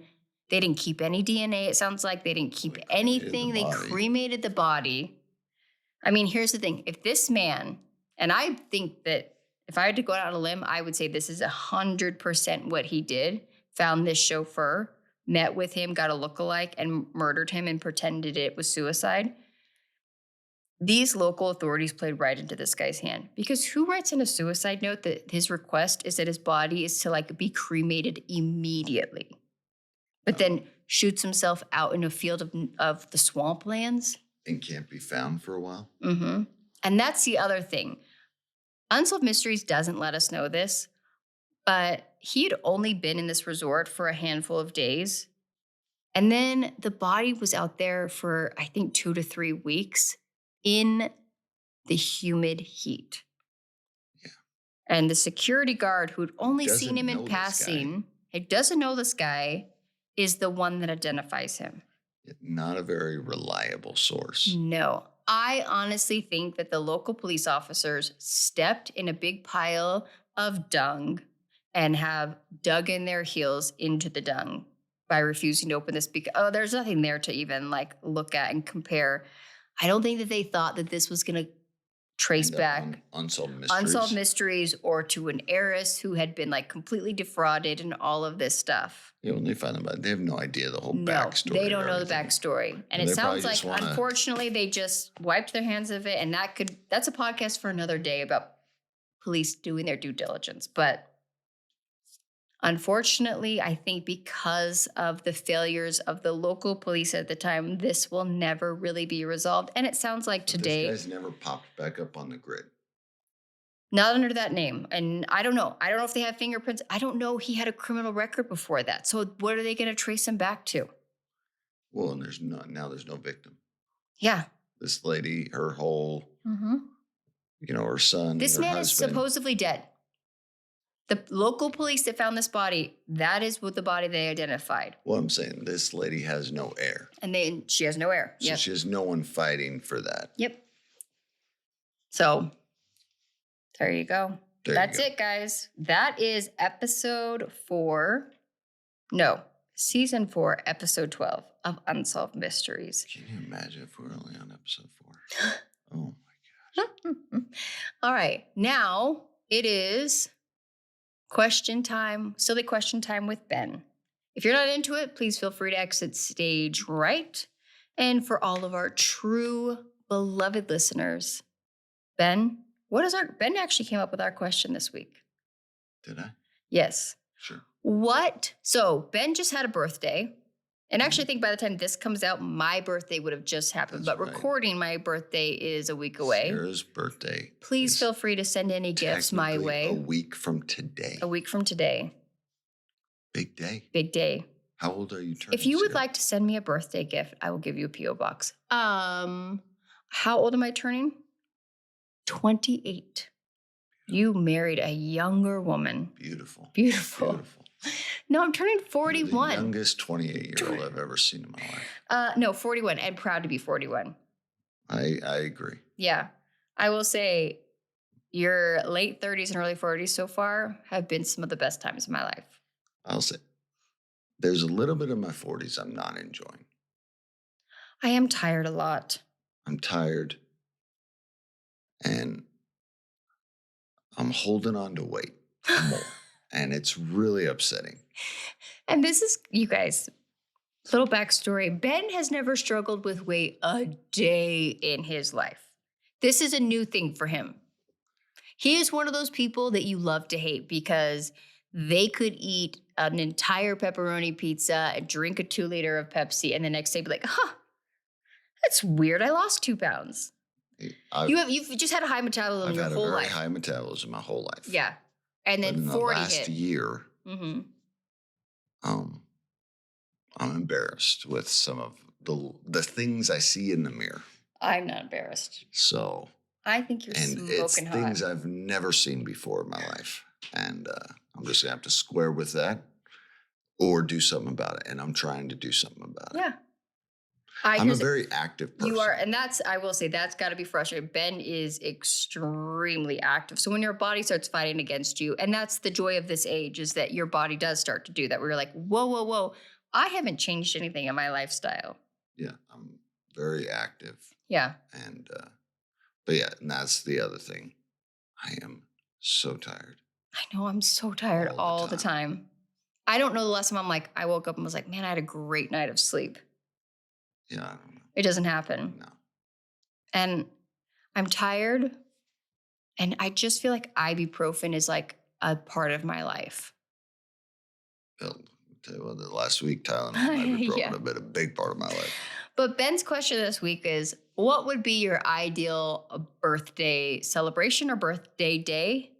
They didn't keep any DNA. It sounds like they didn't keep anything. They cremated the body. I mean, here's the thing. If this man, and I think that if I had to go out on a limb, I would say this is 100% what he did. Found this chauffeur, met with him, got a lookalike, and murdered him and pretended it was suicide. These local authorities played right into this guy's hand, because who writes in a suicide note that his request is that his body is to be cremated immediately, but then shoots himself out in a field of the swamplands and can't be found for a while? Mm-hmm. And that's the other thing. Unsolved Mysteries doesn't let us know this, but he had only been in this resort for a handful of days. And then the body was out there for, I think, 2 to 3 weeks in the humid heat. Yeah. And the security guard who'd only seen him in passing, who doesn't know this guy, is the one that identifies him. Not a very reliable source. No. I honestly think that the local police officers stepped in a big pile of dung and have dug in their heels into the dung by refusing to open this because, there's nothing there to even look at and compare. I don't think that they thought that this was going to trace back Unsolved Mysteries or to an heiress who had been completely defrauded and all of this stuff. Yeah, when they find them out, they have no idea the whole backstory. They don't know the backstory. And it sounds like, unfortunately, they just wiped their hands of it. And that's a podcast for another day about police doing their due diligence. But unfortunately, I think because of the failures of the local police at the time, this will never really be resolved. And it sounds like today... This guy's never popped back up on the grid. Not under that name. And I don't know. I don't know if they have fingerprints. I don't know he had a criminal record before that. So what are they going to trace him back to? Well, and there's no victim. Yeah. This lady, her whole, her son. This man is supposedly dead. The local police that found this body, that is what the body they identified. Well, I'm saying this lady has no heir. And she has no heir. So she has no one fighting for that. Yep. So there you go. That's it, guys. That is season 4, episode 12 of Unsolved Mysteries. Can you imagine if we were only on episode 4? Oh my gosh. All right. Now it is silly question time with Ben. If you're not into it, please feel free to exit stage right. And for all of our true beloved listeners, Ben actually came up with our question this week. Did I? Yes. Sure. So Ben just had a birthday. And actually, I think by the time this comes out, my birthday would have just happened. But recording my birthday is a week away. Sarah's birthday. Please feel free to send any gifts my way. A week from today. Big day. Big day. How old are you turning? If you would like to send me a birthday gift, I will give you a P.O. box. How old am I turning? 28. You married a younger woman. Beautiful. No, I'm turning 41. You're the youngest 28-year-old I've ever seen in my life. No, 41. And proud to be 41. I agree. Yeah. I will say your late 30s and early 40s so far have been some of the best times of my life. I'll say there's a little bit of my 40s I'm not enjoying. I am tired a lot. I'm tired. And I'm holding on to weight more. And it's really upsetting. And this is, you guys, little backstory. Ben has never struggled with weight a day in his life. This is a new thing for him. He is one of those people that you love to hate because they could eat an entire pepperoni pizza and drink a 2-liter of Pepsi and the next day be like, that's weird. I lost 2 pounds. You've just had a high metabolism your whole life. I've had a very high metabolism my whole life. Yeah. And But then in the 40 last hit. year, Mm-hmm. um, I'm embarrassed with some of the things I see in the mirror. I'm not embarrassed. So, I think you're and it's smoking hot. things I've never seen before in my life. And I'm just going to have to square with that or do something about it. And I'm trying to do something about it. Yeah. I'm a very active person. You are, and I will say, that's got to be frustrating. Ben is extremely active. So when your body starts fighting against you, and that's the joy of this age, is that your body does start to do that, where you're like, whoa, whoa, whoa, I haven't changed anything in my lifestyle. Yeah, I'm very active. Yeah. And, but yeah, and that's the other thing. I am so tired. I know, I'm so tired all the time. I don't know the last time I woke up and was like, man, I had a great night of sleep. Yeah, I don't know. It doesn't happen. No. And I'm tired. And I just feel like ibuprofen is like a part of my life. Well, the last week, Tylenol and ibuprofen have been a big part of my life. But Ben's question this week is, what would be your ideal birthday celebration or birthday day?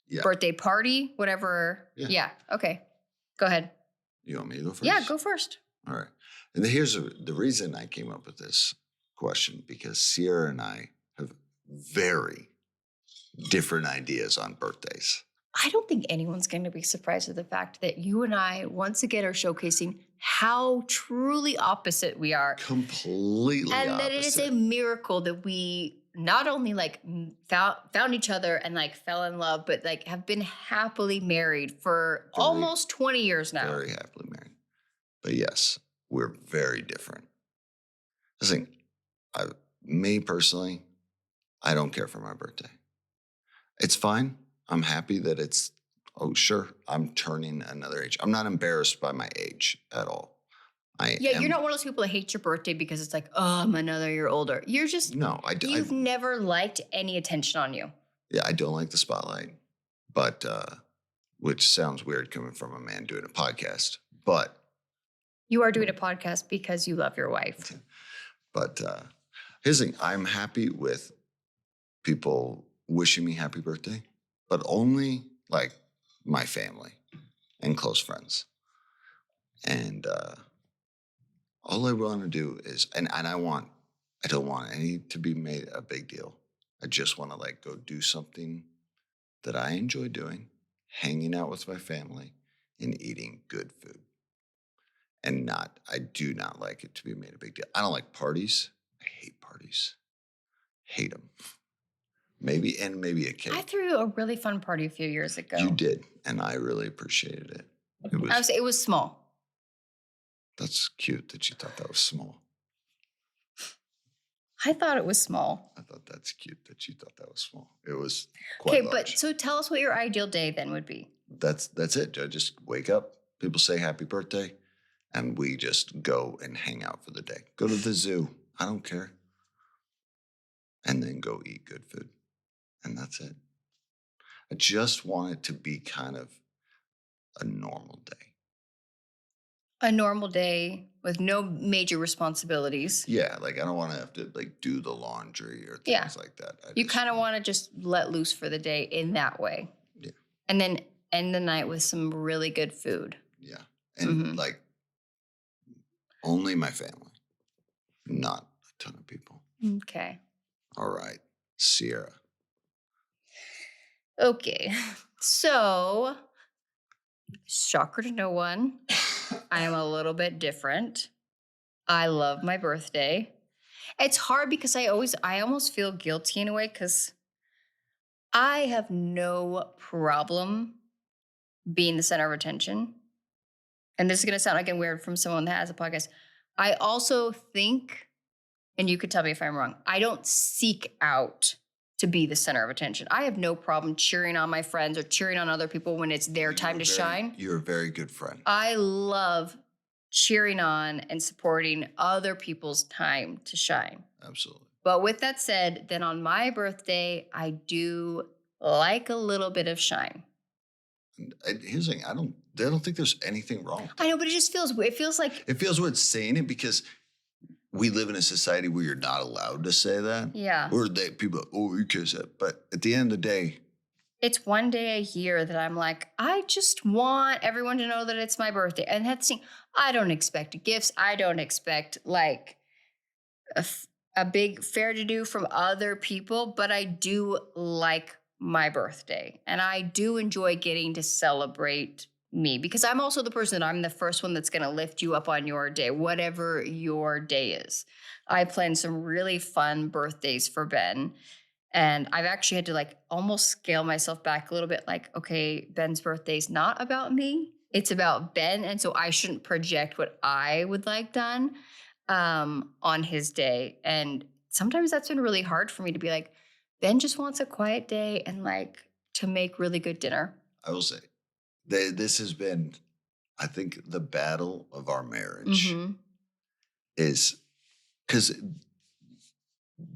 Yeah. Birthday party, whatever. Yeah. Okay. Go ahead. You want me to go first? Yeah, go first. All right. And here's the reason I came up with this question, because Sierra and I have very different ideas on birthdays. I don't think anyone's going to be surprised at the fact that you and I once again are showcasing how truly opposite we are. Completely and opposite. that it is a miracle that we not only found each other and fell in love, but have been happily married for almost 20 years now. Very happily married. But yes, we're very different. I think, me personally, I don't care for my birthday. It's fine. I'm happy that it's, sure, I'm turning another age. I'm not embarrassed by my age at all. You're not one of those people that hate your birthday because it's I'm another year older. You're just, you've never liked any attention on you. Yeah, I don't like the spotlight, but, which sounds weird coming from a man doing a podcast, but. You are doing a podcast because you love your wife. But here's the thing, I'm happy with people wishing me happy birthday, but only my family and close friends. And all I want to do is, and I don't want any to be made a big deal. I just want to go do something that I enjoy doing, hanging out with my family and eating good food. And I do not like it to be made a big deal. I don't like parties. I hate parties. Hate them. Maybe a cake. I threw a really fun party a few years ago. You did, and I really appreciated it. It was small. That's cute that you thought that was small. I thought it was small. I thought that's cute that you thought that was small. It was quite large. But so tell us what your ideal day then would be. That's it. I just wake up, people say happy birthday, and we just go and hang out for the day. Go to the zoo. I don't care. And then go eat good food. And that's it. I just want it to be kind of a normal day. A normal day with no major responsibilities. Yeah, I don't want to have to do the laundry or things like that. You kind of want to just let loose for the day in that way. Yeah. And then end the night with some really good food. Yeah. And only my family, not a ton of people. Okay. All right, Sierra. Okay. So, shocker to no one, I am a little bit different. I love my birthday. It's hard because I almost feel guilty in a way because I have no problem being the center of attention. And this is going to sound again weird from someone that has a podcast. I also think, and you could tell me if I'm wrong, I don't seek out to be the center of attention. I have no problem cheering on my friends or cheering on other people when it's their time to shine. You're a very good friend. I love cheering on and supporting other people's time to shine. Absolutely. But with that said, then on my birthday, I do like a little bit of shine. And here's the thing, I don't think there's anything wrong with that. I know, but it just feels weird. It feels like... It feels weird saying it because we live in a society where you're not allowed to say that. Yeah. Or people, you can't say that. But at the end of the day, It's one day a year that I'm like, I just want everyone to know that it's my birthday. And that's the thing. I don't expect gifts. I don't expect like a, f- a big fair to do from other people, but I do like my birthday. And I do enjoy getting to celebrate me because I'm also the person that I'm the first one that's going to lift you up on your day, whatever your day is. I planned some really fun birthdays for Ben. And I've actually had to like almost scale myself back a little bit like, okay, Ben's birthday's not about me. It's about Ben. And so I shouldn't project what I would like done on his day. And sometimes that's been really hard for me to be like, Ben just wants a quiet day and like to make really good dinner. I will say, this has been, I think, the battle of our marriage Mm-hmm. is because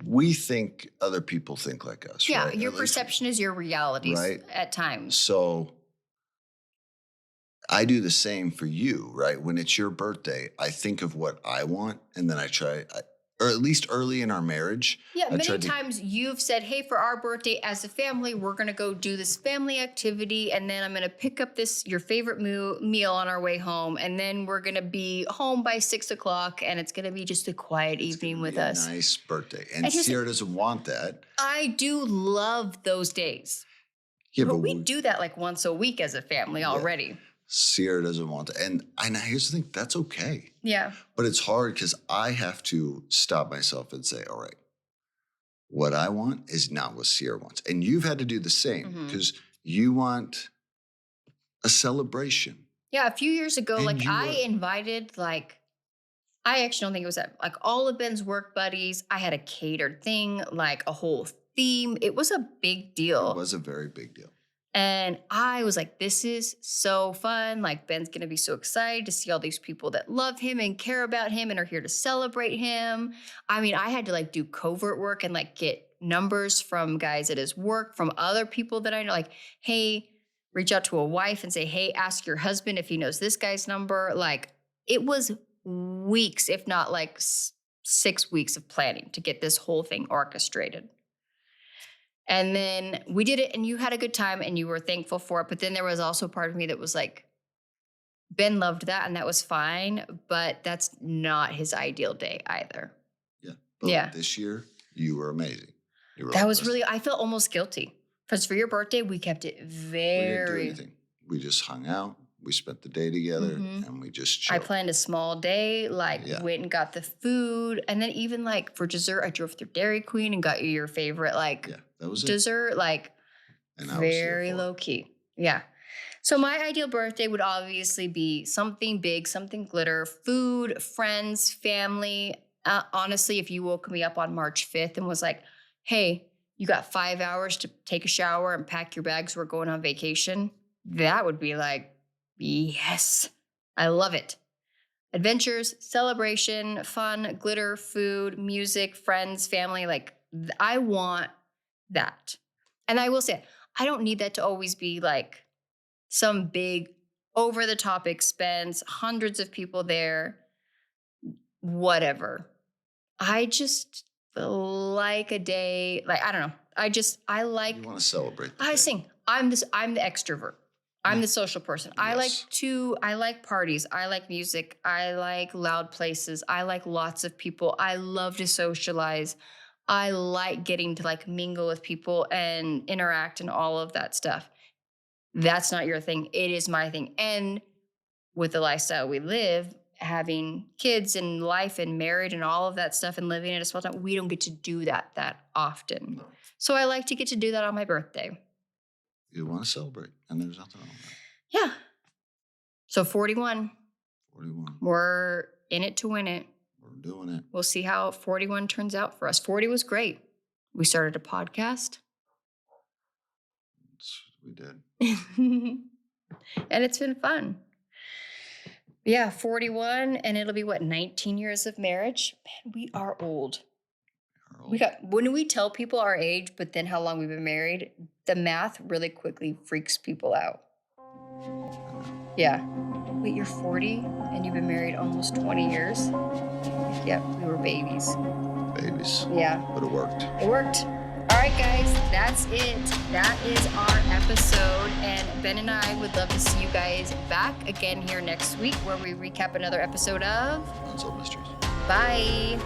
we think other people think like us, Yeah, right? your At least, perception is your realities right? at times. So I do the same for you, right? When it's your birthday, I think of what I want, and then or at least early in our marriage, Yeah, I many tried to, times you've said, hey, for our birthday as a family, we're going to go do this family activity. And then I'm going to pick up your favorite meal on our way home. And then we're going to be home by 6 o'clock. And it's going to be just a quiet it's evening gonna with be a us. nice birthday. And And here's the- Sierra doesn't want that. I do love those days. Yeah, but we do that like once a week as a family already. Sierra doesn't want that. And here's the thing, that's okay. Yeah. But it's hard because I have to stop myself and say, all right, what I want is not what Sierra wants. And you've had to do the same because you want a celebration. Yeah, a few years ago, And like I invited I actually don't think it was that, like all of Ben's work buddies. I had a catered thing, like a whole theme. It was a big deal. It was a very big deal. And I was like, this is so fun. Like, Ben's going to be so excited to see all these people that love him and care about him and are here to celebrate him. I mean, I had to like do covert work and like get numbers from guys at his work, from other people that I know, like, hey, reach out to a wife and say, hey, ask your husband if he knows this guy's number. Like, it was weeks, if not like 6 weeks of planning to get this whole thing orchestrated. And then we did it and you had a good time and you were thankful for it. But then there was also part of me that was like, Ben loved that and that was fine, but that's not his ideal day either. Yeah. But this year, you were amazing. That was really, I felt almost guilty because for your birthday, we kept it very. We didn't do anything. We just hung out. We spent the day together and we just chilled. I planned a small day, went and got the food. And then even like for dessert, I drove through Dairy Queen and got you your favorite that was dessert, and very low key. Yeah. So my ideal birthday would obviously be something big, something glitter, food, friends, family. Honestly, if you woke me up on March 5th and was like, hey, you got 5 hours to take a shower and pack your bags, we're going on vacation, that would be like, yes, I love it. Adventures, celebration, fun, glitter, food, music, friends, family. Like, I want that. And I will say, I don't need that to always be like some big over the top expense, hundreds of people there, whatever. I just like a day, like, I don't know. I like. You want to celebrate the I day. sing. I'm the extrovert. I'm the social person. Yes. I like parties. I like music. I like loud places. I like lots of people. I love to socialize. I like getting to like mingle with people and interact and all of that stuff. That's not your thing. It is my thing. And with the lifestyle we live, having kids and life and married and all of that stuff and living in a small town, we don't get to do that often. No. So I like to get to do that on my birthday. You want to celebrate, and there's nothing wrong with that. Yeah. So 41. 41. We're in it to win it. We're doing it. We'll see how 41 turns out for us. 40 was great. We started a podcast. We did. And it's been fun. Yeah, 41, and it'll be 19 years of marriage. Man, we are old. When we tell people our age, but then how long we've been married, the math really quickly freaks people out. Yeah. Wait, you're 40 and you've been married almost 20 years? Yeah, we were babies. Babies. Yeah. But it worked. It worked. All right. right, guys, that's it. That is our episode. And Ben and I would love to see you guys back again here next week where we recap another episode of Unsolved Mysteries. Bye.